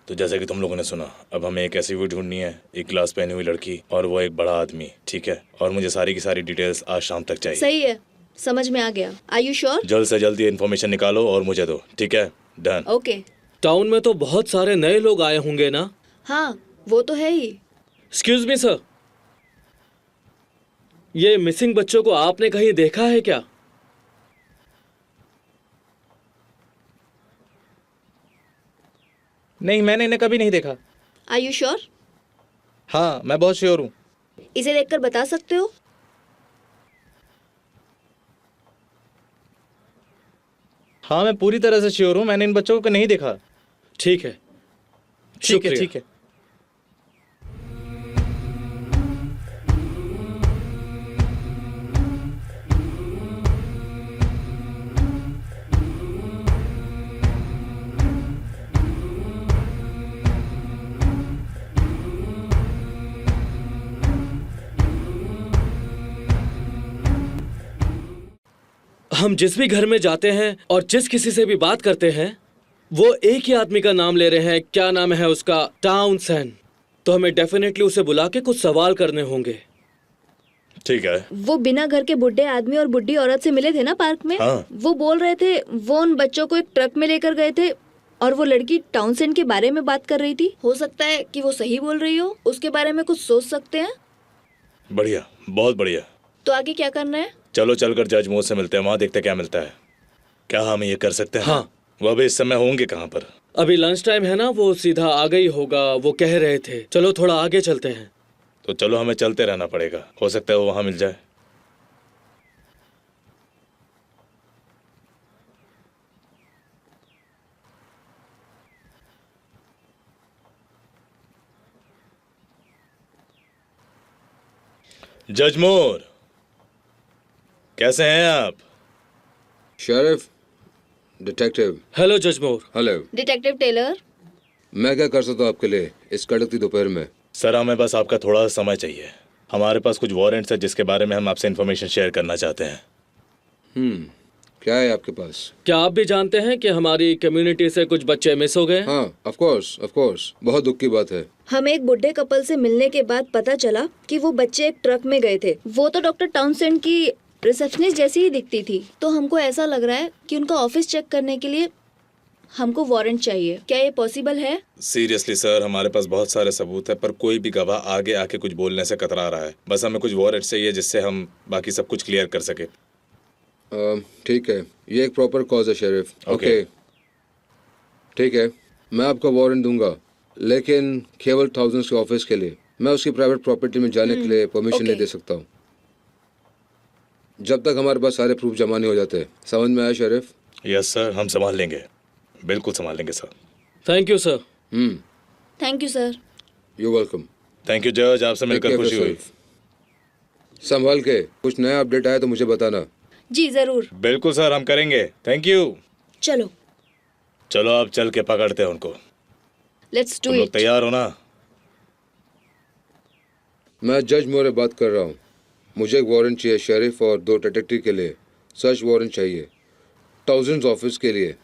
तो जैसा कि तुम लोगों ने सुना, अब हमें एक ऐसी भी ढूंढनी है, एक ग्लास पहनी हुई लड़की और वो एक बड़ा आदमी, ठीक है? और मुझे सारी की सारी डिटेल्स आज शाम तक चाहिए। सही है, समझ में आ गया। Are you sure? जल्द से जल्द ये इन्फॉर्मेशन निकालो और मुझे दो, ठीक है? डन। ओके। टाउन में तो बहुत सारे नए लोग आए होंगे ना? हाँ, वो तो है ही। एक्सक्यूज मी सर, ये मिसिंग बच्चों को आपने कहीं देखा है क्या? नहीं, मैंने इन्हें कभी नहीं देखा। Are you sure? हाँ, मैं बहुत श्योर हूँ। इसे देखकर बता सकते हो? हाँ, मैं पूरी तरह से श्योर हूँ, मैंने इन बच्चों को नहीं देखा। ठीक है, शुक्रिया। ठीक है। हम जिस भी घर में जाते हैं और जिस किसी से भी बात करते हैं, वो एक ही आदमी का नाम ले रहे हैं। क्या नाम है उसका? टाउनसेंड। तो हमें डेफिनेटली उसे बुला के कुछ सवाल करने होंगे। ठीक है। वो बिना घर के बुढ़े आदमी और बुढ़ी औरत से मिले थे ना पार्क में? हाँ। वो बोल रहे थे वो उन बच्चों को एक ट्रक में लेकर गए थे और वो लड़की टाउनसेंड के बारे में बात कर रही थी। हो सकता है कि वो सही बोल रही हो, उसके बारे में कुछ सोच सकते हैं। बढ़िया, बहुत बढ़िया। तो आगे क्या करना है? चलो चलकर जज मोड से मिलते हैं, वहाँ देखते क्या मिलता है। क्या हम ये कर सकते हैं? हाँ। वो अभी इस समय होंगे कहाँ पर? अभी लंच टाइम है ना, वो सीधा आ गई होगा, वो कह रहे थे। चलो थोड़ा आगे चलते हैं। तो चलो, हमें चलते रहना पड़ेगा, हो सकता है वो वहां मिल जाए। जजमोर, कैसे हैं आप? Sheriff, detective. हेलो जजमोर। हेलो। Detective Taylor. मैं क्या कर सकता हूँ आपके लिए इस कड़कती दोपहर में? सर, हमें बस आपका थोड़ा सा समय चाहिए। हमारे पास कुछ वारंट्स है जिसके बारे में हम आपसे इन्फॉर्मेशन शेयर करना चाहते हैं। क्या है आपके पास? क्या आप भी जानते हैं कि हमारी कम्युनिटी से कुछ बच्चे मिस हो गए? हाँ, ऑफ कोर्स, बहुत दुख की बात है। हमें एक बुढ़े कपल से मिलने के बाद पता चला कि वो बच्चे एक ट्रक में गए थे। वो तो डॉक्टर टाउनसेंड की रिसेप्शनिस्ट जैसी ही दिखती थी। तो हमको ऐसा लग रहा है कि उनका ऑफिस चेक करने के लिए हमको वारंट चाहिए। क्या ये पॉसिबल है? सीरियसली सर, हमारे पास बहुत सारे सबूत है, पर कोई भी गवाह आगे आके कुछ बोलने से कतरा रहा है। बस हमें कुछ वारंट चाहिए जिससे हम बाकी सब कुछ क्लियर कर सके। ठीक है, ये एक प्रॉपर कॉज है शेरिफ। ओके। ठीक है, मैं आपको वारंट दूंगा, लेकिन केवल थाउजेंड्स के ऑफिस के लिए। मैं उसकी प्राइवेट प्रॉपर्टी में जाने के लिए परमिशन नहीं दे सकता हूँ जब तक हमारे पास सारे प्रूफ जमा नहीं हो जाते। समझ में आया शेरिफ? यस सर, हम संभाल लेंगे, बिल्कुल संभाल लेंगे sir. Thank you sir. Thank you sir. You welcome. Thank you जज, आपसे मिलकर खुशी हुई। संभाल के, कुछ नया अपडेट आया तो मुझे बताना। जी जरूर। बिल्कुल सर, हम करेंगे। Thank you. चलो चलो अब चल के पकड़ते हैं उनको। लेट्स डू तुम लोग इट। तैयार हो ना? मैं जज मोरे बात कर रहा हूँ। मुझे एक वारंट चाहिए शेरिफ, और 2 डिटेक्टिव के लिए सर्च वारंट चाहिए, थाउजेंड्स ऑफिस के लिए।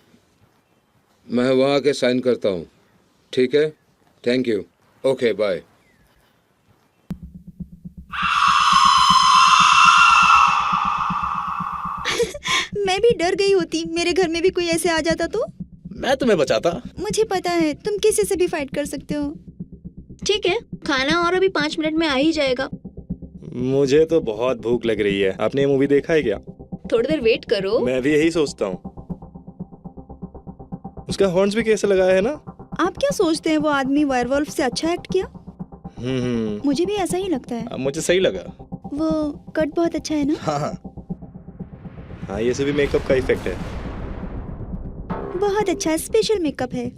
मैं वहाँ आके साइन करता हूँ, ठीक है? Thank you. Okay, bye. मैं भी डर गई होती, मेरे घर में भी कोई ऐसे आ जाता तो। मैं तुम्हें बचाता। मुझे पता है तुम किसी से भी फाइट कर सकते हो। ठीक है, खाना और अभी 5 मिनट में आ ही जाएगा। मुझे तो बहुत भूख लग रही है। आपने ये मूवी देखा है क्या? थोड़ी देर वेट करो। मैं भी यही सोचता हूँ। उसका हॉर्न्स भी कैसे लगाया है ना? आप क्या सोचते हैं वो आदमी वायरवॉल्फ से अच्छा एक्ट किया? मुझे भी ऐसा ही लगता है। मुझे सही लगा। वो कट बहुत अच्छा है ना? हाँ, ये सभी मेकअप का इफेक्ट है। बहुत अच्छा, स्पेशल मेकअप है।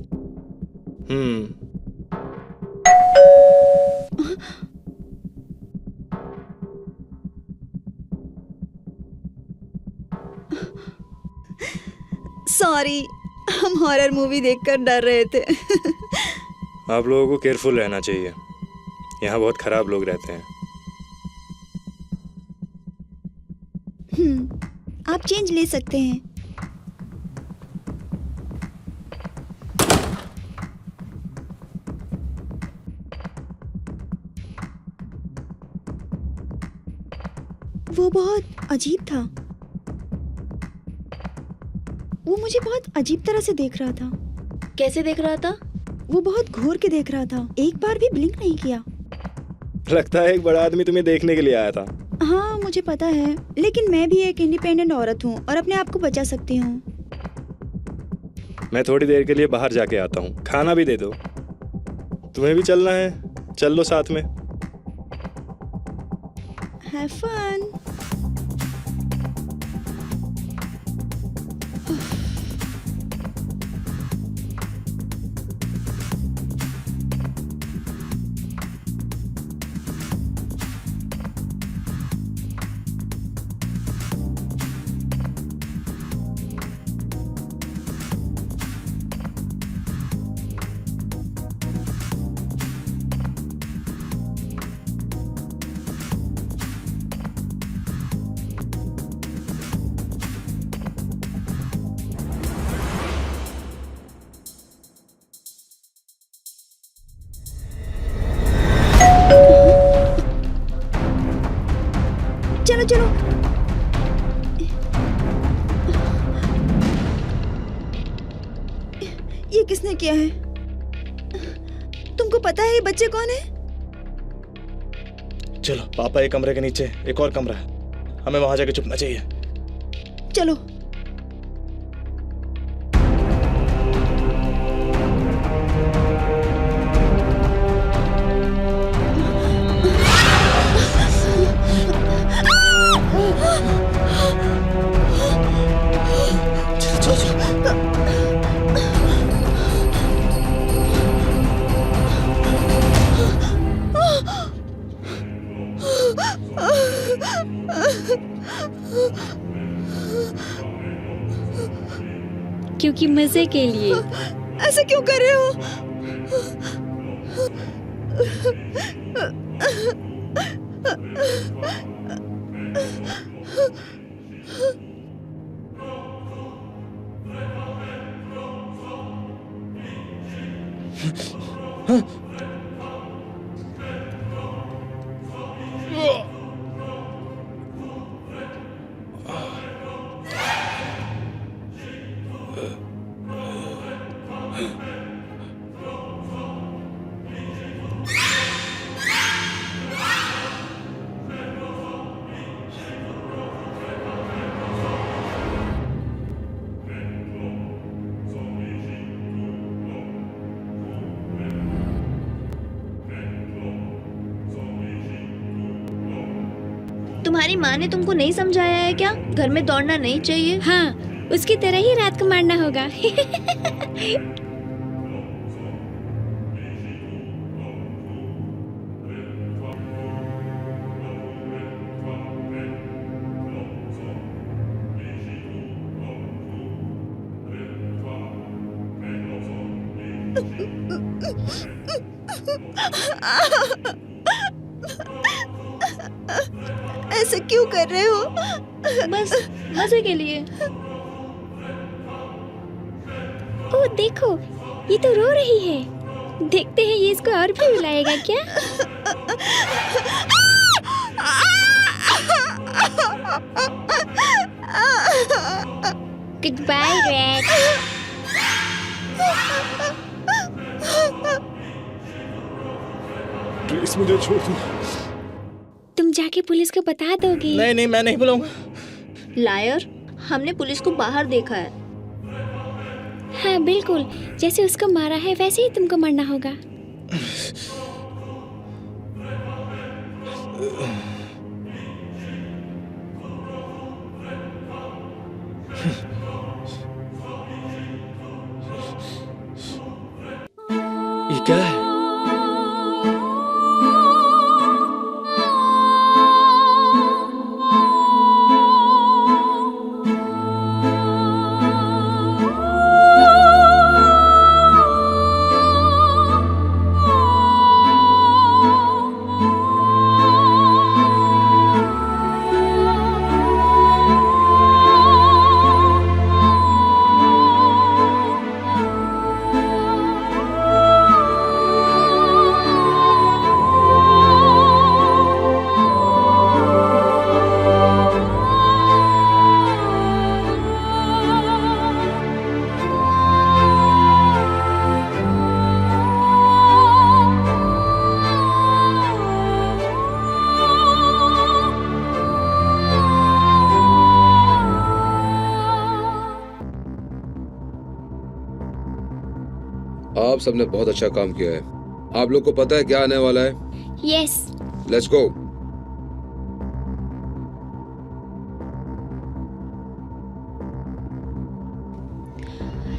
सॉरी, हम हॉरर मूवी देखकर डर रहे थे। आप लोगों को केयरफुल रहना चाहिए, यहाँ बहुत खराब लोग रहते हैं। आप चेंज ले सकते हैं। वो बहुत अजीब था। वो मुझे बहुत अजीब तरह से देख रहा था। कैसे देख रहा था? वो बहुत घूर के देख रहा था, एक बार भी ब्लिंक नहीं किया। लगता है एक बड़ा आदमी तुम्हें देखने के लिए आया था। हाँ, मुझे पता है, लेकिन मैं भी एक इंडिपेंडेंट औरत हूँ और अपने आप को बचा सकती हूँ। मैं थोड़ी देर के लिए बाहर जाके आता हूँ, खाना भी दे दो। तुम्हें भी चलना है? चल लो साथ में। Have fun. चलो चलो। ये किसने किया है? तुमको पता है ये बच्चे कौन है? चलो, पापा एक कमरे के नीचे एक और कमरा है, हमें वहां जाके छुपना चाहिए। चलो। क्योंकि मजे के लिए। ऐसा क्यों कर रहे हो? तुम्हारी माँ ने तुमको नहीं समझाया है क्या? घर में दौड़ना नहीं चाहिए। हाँ, उसकी तरह ही रात को मारना होगा। ऐसा क्यों कर रहे हो? बस मजे के लिए। ओह देखो, ये तो रो रही है। देखते हैं ये इसको और भी रुलाएगा क्या? Good bye rat. प्लीज मुझे छोड़ दो। तुम जाके पुलिस को बता दोगे? नहीं नहीं, मैं नहीं बुलाऊंगा। लायर, हमने पुलिस को बाहर देखा है। हाँ बिल्कुल, जैसे उसको मारा है वैसे ही तुमको मरना होगा। ये क्या है? आप सबने बहुत अच्छा काम किया है। आप लोग को पता है क्या आने वाला है? Yes. Let's go.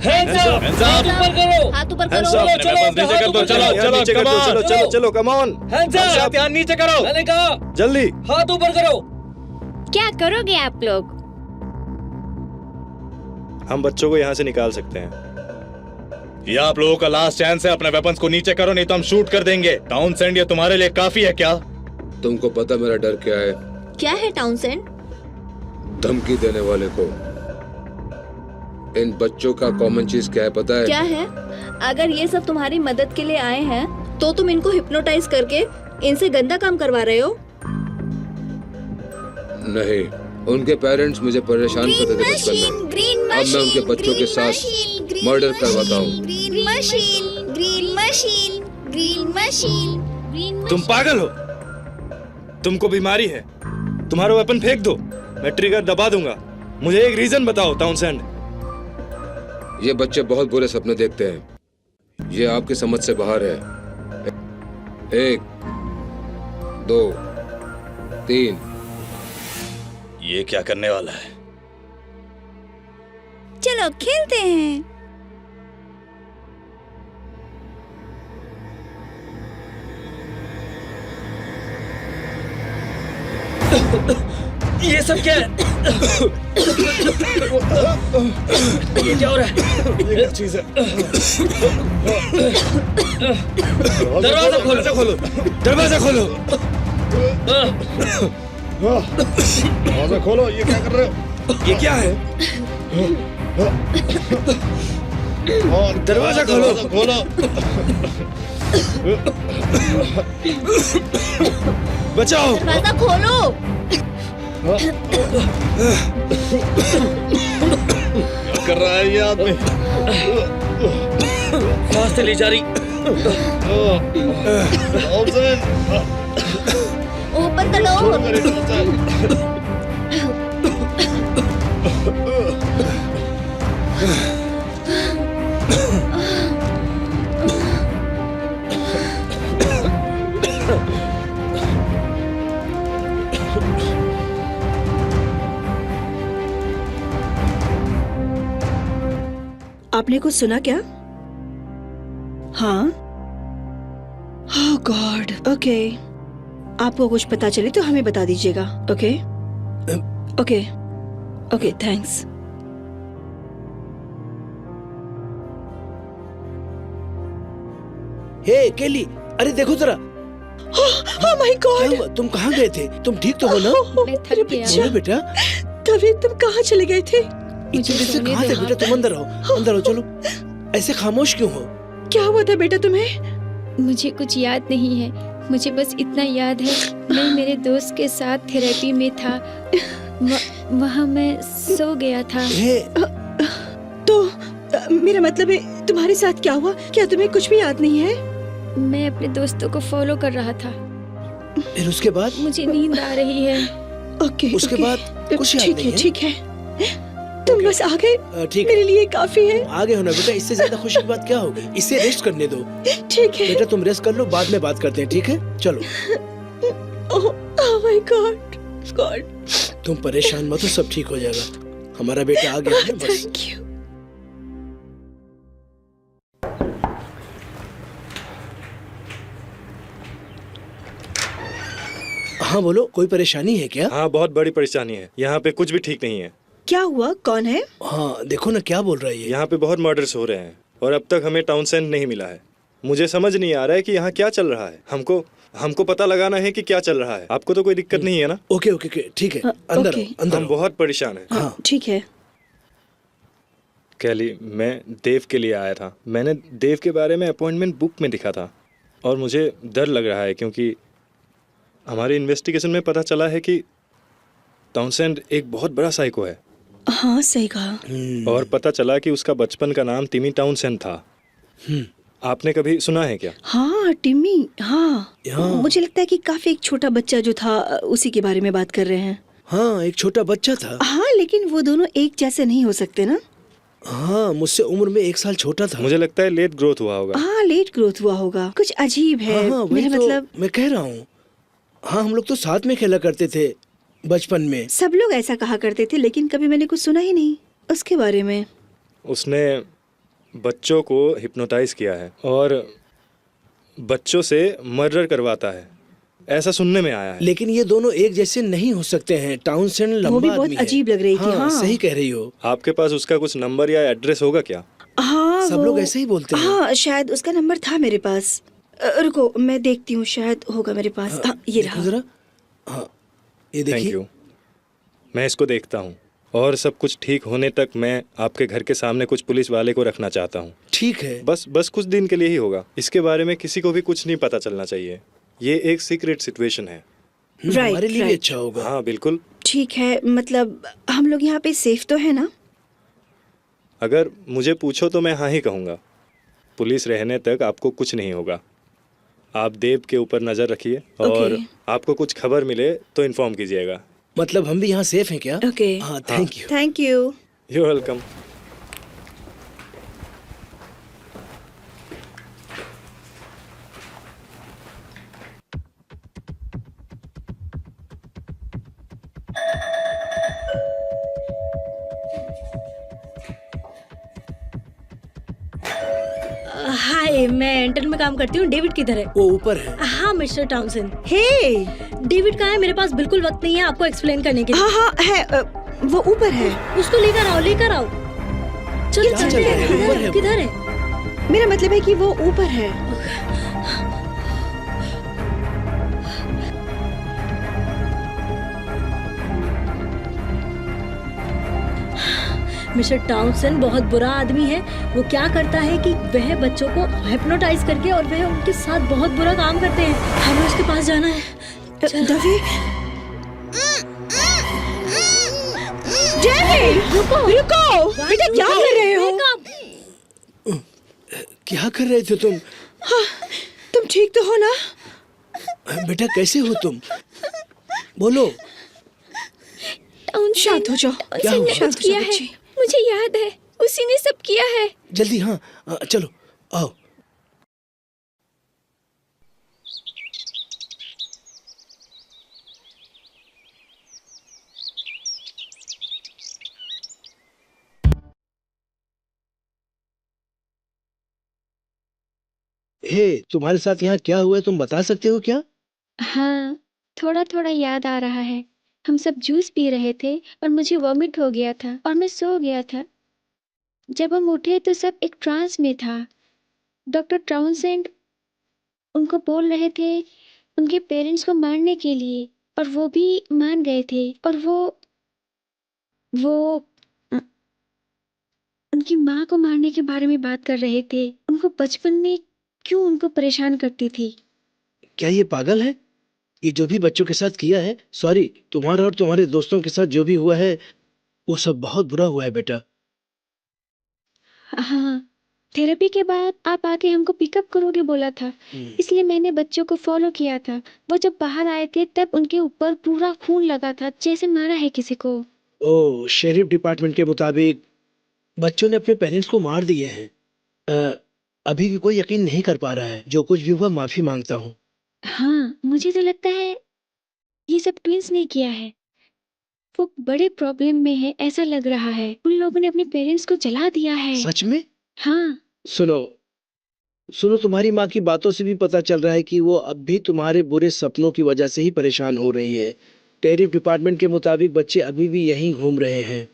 Hands up! हाथ ऊपर करो! हाथ ऊपर Hands करो। up! मेरे पास नीचे कर दो, चलो चलो नीचे कर दो, चलो चलो चलो, कम ऑन। Hands up! हाथ यहाँ नीचे करो, मैंने कहा जल्दी। हाथ ऊपर करो। क्या करोगे आप लोग? हम बच्चों को यहाँ से निकाल सकते हैं। ये आप लोगों का लास्ट चांस है, अपने वेपन्स को नीचे करो नहीं तो हम शूट कर देंगे। टाउनसेंड, ये तुम्हारे लिए काफी है क्या? तुमको पता मेरा डर क्या है? क्या है टाउनसेंड? धमकी देने वाले को। इन बच्चों का कॉमन चीज क्या है पता है? क्या है? अगर ये सब तुम्हारी मदद के लिए आए हैं तो तुम इनको हिप्नोटाइज करके इनसे गंदा काम करवा रहे हो? नहीं, उनके पेरेंट्स मुझे परेशान करते थे बचपन में। अब मैं उनके बच्चों के साथ मर्डर करवाता हूँ। तुम पागल हो? तुमको बीमारी है? तुम्हारा वेपन फेंक दो, मैं ट्रिगर दबा दूंगा। मुझे एक रीजन बताओ टाउनसेंड। ये बच्चे बहुत बुरे सपने देखते हैं। ये आपकी समझ से बाहर है। 1 2 3। ये क्या करने वाला है? चलो खेलते हैं। ये सब क्या है? ये क्या हो रहा है? ये क्या चीज है? दरवाजा खोलो, खोलो, दरवाजा खोलो, दरवाजा खोलो। ये क्या कर रहे हो? ये क्या है? दरवाजा खोलो, खोलो। बचाओ, दरवाजा खोलो। क्या कर रहा है ये आदमी? सांस ली जा रही। Open the door. आपने कुछ सुना क्या? हाँ। ओह गॉड। ओके, आपको कुछ पता चले तो हमें बता दीजिएगा। Okay okay okay, thanks. Hey Kelly, अरे देखो जरा। ओह माय गॉड, क्या हुआ? तुम कहाँ गए थे? तुम ठीक तो हो ना? मैं थक गया। बोलो बेटा, तभी तुम कहाँ चले गए थे? इतने से कहाँ थे बेटा? तुम अंदर आओ, अंदर आओ, चलो। ऐसे खामोश क्यों हो? क्या हुआ था बेटा तुम्हें? मुझे कुछ याद नहीं है, मुझे बस इतना याद है मैं मेरे दोस्त के साथ थेरेपी में था। वहाँ मैं सो गया था। तो मेरा मतलब है तुम्हारे साथ क्या हुआ? क्या तुम्हें कुछ भी याद नहीं है? मैं अपने दोस्तों को फॉलो कर रहा था। फिर उसके बाद? मुझे नींद आ रही है। ओके, उसके बाद कुछ याद ठीक नहीं है? ठीक है, तुम बस आ गए, ठीक मेरे लिए काफी है। आगे होना बेटा, इससे ज्यादा खुशी की बात क्या होगी? इसे रेस्ट करने दो। ठीक है बेटा, तुम रेस्ट कर लो, बाद में बात करते हैं, ठीक है? चलो। Oh my God, God. तुम परेशान मत हो, सब ठीक हो जाएगा। हमारा बेटा आ गया है बस। Thank you. हाँ बोलो, कोई परेशानी है क्या? हाँ, बहुत बड़ी परेशानी है। यहाँ पे कुछ भी ठीक नहीं है। क्या हुआ? कौन है? हाँ देखो ना, क्या बोल रहा है ये? यहाँ पे बहुत मर्डर्स हो रहे हैं और अब तक हमें टाउनसेंड नहीं मिला है। मुझे समझ नहीं आ रहा है कि यहाँ क्या चल रहा है। हमको पता लगाना है कि क्या चल रहा है। आपको तो कोई दिक्कत नहीं है ना? ओके ओके, ठीक है, अंदर आओ, अंदर हम आओ। बहुत परेशान हैं। हाँ ठीक है। कैली, मैं देव के लिए आया था। मैंने देव के बारे में अपॉइंटमेंट बुक में दिखा था और मुझे डर लग रहा है क्योंकि हमारी इन्वेस्टिगेशन में पता चला है कि टाउनसेंड एक बहुत बड़ा साइको है। हाँ सही कहा। और पता चला कि उसका बचपन का नाम टिमी टाउनसेंड था। आपने कभी सुना है क्या? हाँ टिमी, हाँ। मुझे लगता है कि काफी एक छोटा बच्चा जो था उसी के बारे में बात कर रहे हैं। हाँ, एक छोटा बच्चा था। हाँ, लेकिन वो दोनों एक जैसे नहीं हो सकते ना? हाँ, मुझसे उम्र में 1 साल छोटा था। मुझे लगता है लेट ग्रोथ हुआ होगा। हाँ, लेट ग्रोथ हुआ होगा। कुछ अजीब है। हाँ, मेरा मतलब मैं कह रहा हूँ। हाँ, हम लोग तो साथ में खेला करते थे बचपन में। सब लोग ऐसा कहा करते थे, लेकिन कभी मैंने कुछ सुना ही नहीं उसके बारे में। उसने बच्चों को हिप्नोटाइज किया है और बच्चों से मर्डर करवाता है, ऐसा सुनने में आया है। लेकिन ये दोनों एक जैसे नहीं हो सकते हैं। टाउनसेंड लंबा वो भी आदमी बहुत है। अजीब लग रही थी। हाँ, सही कह रही हो। आपके पास उसका कुछ नंबर या एड्रेस होगा क्या? हाँ, सब लोग ऐसे ही बोलते हैं। हाँ, शायद उसका नंबर था मेरे पास। रुको, मैं देखती हूँ, शायद होगा मेरे पास। हाँ, ये देखो रहा। जरा। हाँ, ये थैंक देखिए। यू। मैं इसको देखता हूँ और सब कुछ ठीक होने तक मैं आपके घर के सामने कुछ पुलिस वाले को रखना चाहता हूँ। ठीक है। बस कुछ दिन के लिए ही होगा। इसके बारे में किसी को भी कुछ नहीं पता चलना चाहिए। ये एक सीक्रेट सिचुएशन है। हमारे लिए भी राइट। अच्छा होगा। हाँ बिल्कुल। ठीक है, मतलब हम लोग यहाँ पे सेफ तो है ना? अगर मुझे पूछो तो मैं हाँ ही कहूँगा। पुलिस रहने तक आपको कुछ नहीं होगा। आप देव के ऊपर नज़र रखिए और आपको कुछ खबर मिले तो इन्फॉर्म कीजिएगा। मतलब हम भी यहाँ सेफ हैं क्या? ओके। हाँ, thank you. Thank you. You welcome. Hi, मैं एंटन में काम करती हूँ। डेविड किधर है? वो ऊपर है। हाँ मिस्टर टाउनसेंड। हे डेविड कहाँ है? मेरे पास बिल्कुल वक्त नहीं है आपको एक्सप्लेन करने के लिए। हाँ हाँ है, वो ऊपर है। उसको लेकर आओ, लेकर आओ। चलो क्या चल चलते रहा है? हैं। ऊपर है वो। किधर है? मेरा मतलब है कि वो ऊपर है। मिस्टर टाउनसेंड बहुत बुरा आदमी है। वो क्या करता है कि वह बच्चों को हिप्नोटाइज करके और वह उनके साथ बहुत बुरा काम करते हैं। हमें उसके पास जाना है। दवी, डेविड, रुको, बेटा क्या कर रहे हो? क्या कर रहे थे तुम? हाँ, तुम ठीक तो हो ना? बेटा कैसे हो तुम? बोलो। शांत हो जाओ। क्या हुआ? शांत हो जाओ बच्ची। मुझे याद है, उसी ने सब किया है। जल्दी, हाँ चलो आओ। तुम्हारे साथ यहाँ क्या हुआ है, तुम बता सकते हो क्या? हाँ, थोड़ा थोड़ा याद आ रहा है। हम सब जूस पी रहे थे और मुझे वॉमिट हो गया था और मैं सो गया था। जब हम उठे तो सब एक ट्रांस में था। डॉक्टर टाउनसेंड उनको बोल रहे थे उनके पेरेंट्स को मारने के लिए, और वो भी मान गए थे। और वो अ, उनकी माँ को मारने के बारे में बात कर रहे थे। उनको बचपन में क्यों उनको परेशान करती थी। क्या ये पागल है? ये जो भी बच्चों के साथ किया है, सॉरी, तुम्हारा और तुम्हारे दोस्तों के साथ जो भी हुआ है वो सब बहुत बुरा हुआ है बेटा। हाँ, थेरेपी के बाद आप आके हमको पिकअप करोगे बोला था, इसलिए मैंने बच्चों को फॉलो किया था। वो जब बाहर आए थे तब उनके ऊपर पूरा खून लगा था, जैसे मारा है किसी को। ओ, शेरिफ डिपार्टमेंट के मुताबिक बच्चों ने अपने पेरेंट्स को मार दिए हैं। अभी भी कोई यकीन नहीं कर पा रहा है। जो कुछ भी हुआ माफी मांगता हूँ। हाँ, मुझे तो लगता है ये सब ट्विंस ने किया है। वो बड़े प्रॉब्लम में है, ऐसा लग रहा है। उन लोगों ने अपने पेरेंट्स को जला दिया है। सच में? हाँ, सुनो सुनो, तुम्हारी माँ की बातों से भी पता चल रहा है कि वो अब भी तुम्हारे बुरे सपनों की वजह से ही परेशान हो रही है। टेरिफ डिपार्टमेंट के मुताबिक बच्चे अभी भी यहीं घूम रहे हैं,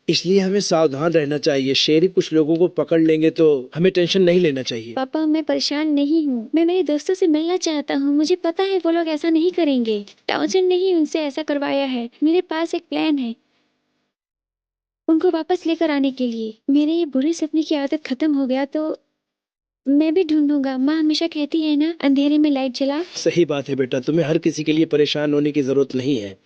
इसलिए हमें सावधान रहना चाहिए। शेरिफ कुछ लोगों को पकड़ लेंगे तो हमें टेंशन नहीं लेना चाहिए। पापा मैं परेशान नहीं हूँ। मैं मेरे दोस्तों से मिलना चाहता हूँ। मुझे पता है वो लोग ऐसा नहीं करेंगे। टाउनसेंड ने ही उनसे ऐसा करवाया है। मेरे पास एक प्लान है उनको वापस लेकर आने के लिए। मेरे ये बुरे सपने की आदत खत्म हो गया तो मैं भी ढूंढूंगा। माँ हमेशा कहती है ना, अंधेरे में लाइट जला। सही बात है बेटा, तुम्हें हर किसी के लिए परेशान होने की जरूरत नहीं है।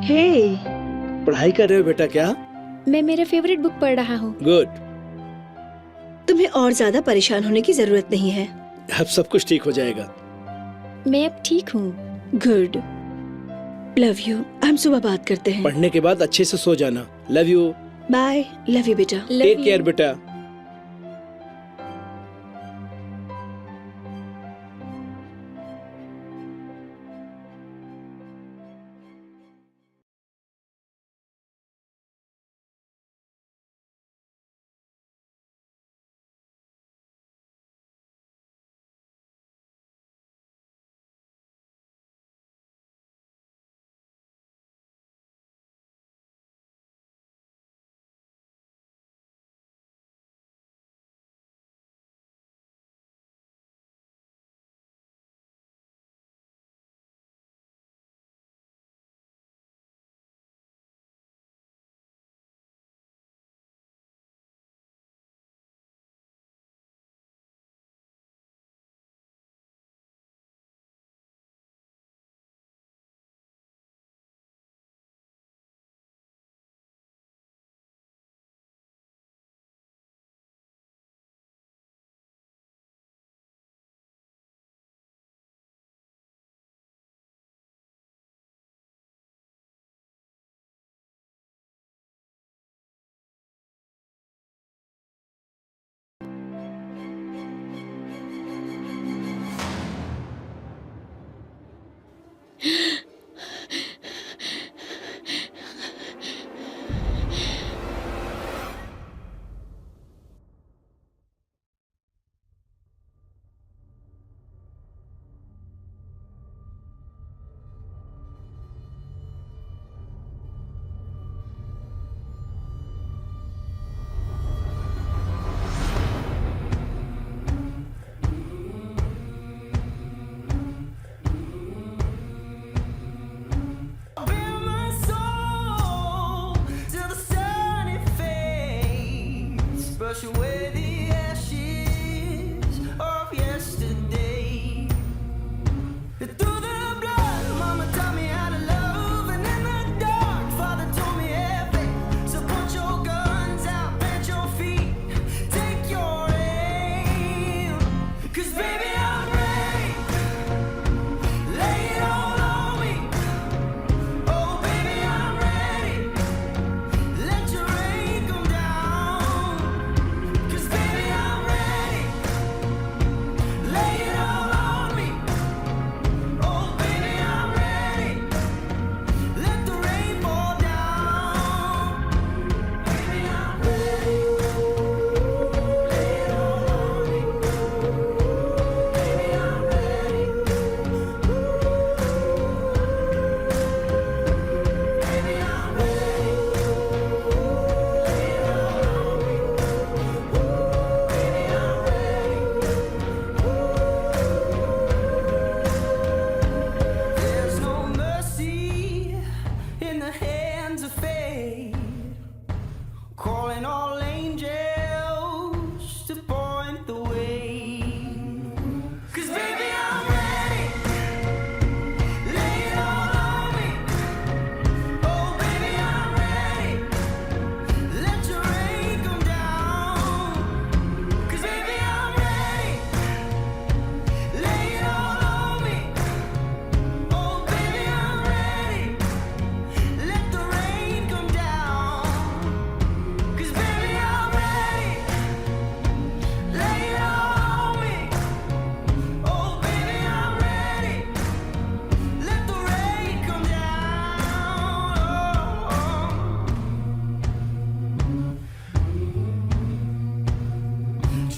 हे, पढ़ाई कर रहे हो बेटा क्या? मैं मेरा फेवरेट बुक पढ़ रहा हूँ। गुड। तुम्हें और ज्यादा परेशान होने की जरूरत नहीं है। अब सब कुछ ठीक हो जाएगा। मैं अब ठीक हूँ। Good, love you. हम सुबह बात करते हैं। पढ़ने के बाद अच्छे से सो जाना। Love you. Bye. Love you बेटा। टेक केयर बेटा।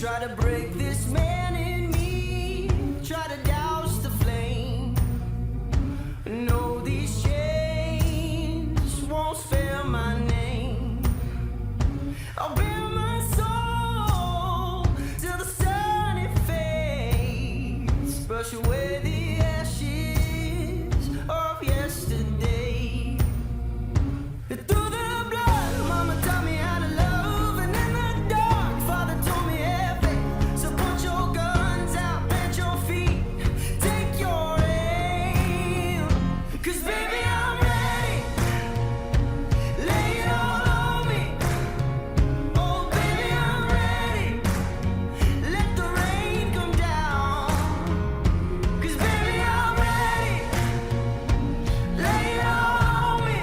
Try to break this man in me, try to douse the flame. No, these chains won't spare my name. I'll bear my soul till the sun it fades, brush away the ashes of yesterday. Through the blood, mama taught me how to love, and in the dark, father told me every. So put your guns out, plant your feet, take your aim. 'Cause baby, I'm ready. Lay it all on me. Oh, baby, I'm ready. Let the rain come down. 'Cause baby, I'm ready. Lay it all on me.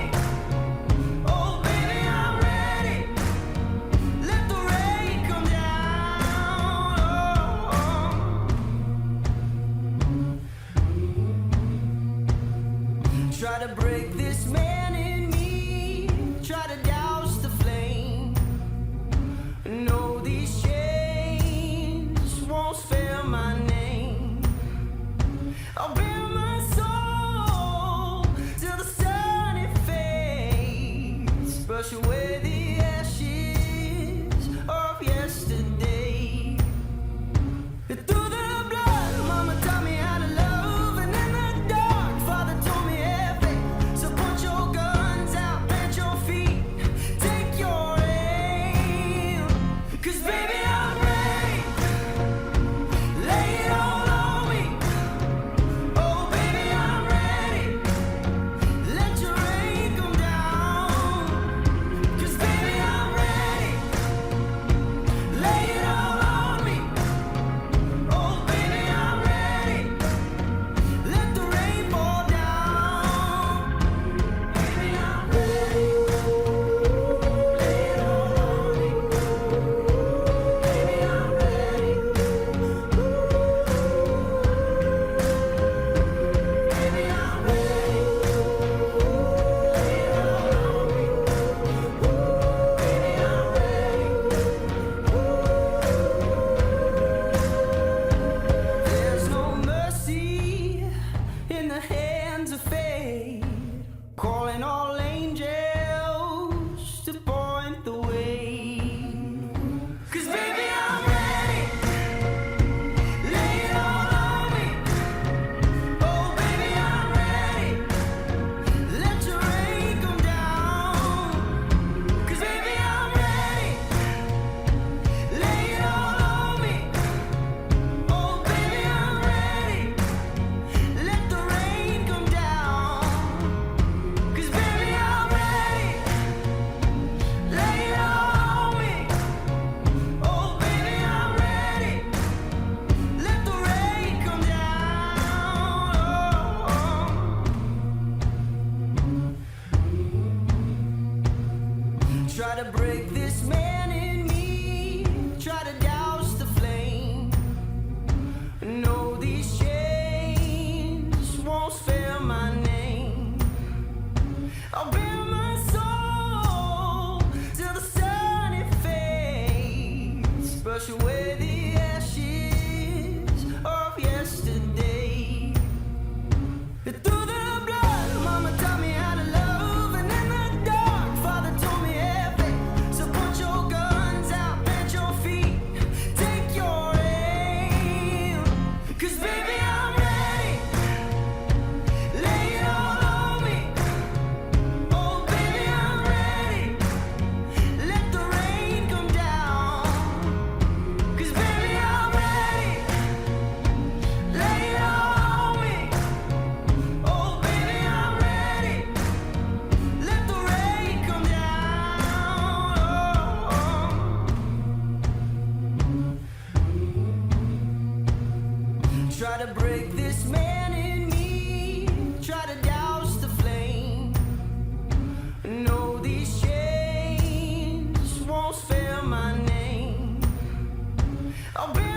Oh, baby, I'm ready. Let the rain come down. Try to break this man in me, try to douse the flame. No, these chains won't spare my name. I'll bear my soul till the sun it fades, brush away the ashes of yesterday. Through the blood, mama taught me how to love, and in the dark, father told me every. So put your guns out, plant your feet, take your aim. 'Cause baby, I'm ready. Lay it all on me. Oh, baby, I'm ready. Let your rain come down. 'Cause baby, I'm ready. Lay it all on me. Oh, baby, I'm ready. Let the rain fall down. Baby, I'm ready. Lay it all on me. Baby, I'm ready. Baby, I'm ready. Lay it all on me. Baby, I'm ready. There's no mercy in the hands of fate, calling all angels to point the way. 'Cause baby, I'm ready. Lay it all on me. Oh, baby, I'm ready. Let your rain come down. 'Cause baby, I'm ready. Lay it all on me. Oh, baby, I'm ready. Let the rain come down. 'Cause baby, I'm ready. Lay it all on me. Oh, baby, I'm ready. Let the rain come down. Try to break this man in me, try to douse the flame. No, these chains won't spare my name. I'll bear my soul till the sun it fades, brush away the ashes of yesterday. Through the blood, mama taught me how to love, and in the dark, father told me every. So put your guns out, plant your feet, take your aim. 'Cause baby, I'm ready. Lay it all on me. Oh, baby, I'm ready. Let the rain come down. 'Cause baby, I'm ready. Lay it all on me. Oh, baby, I'm ready. Let the rain come down. Try to break this man in me, try to douse the flame. No, these chains won't spare my name. I'll be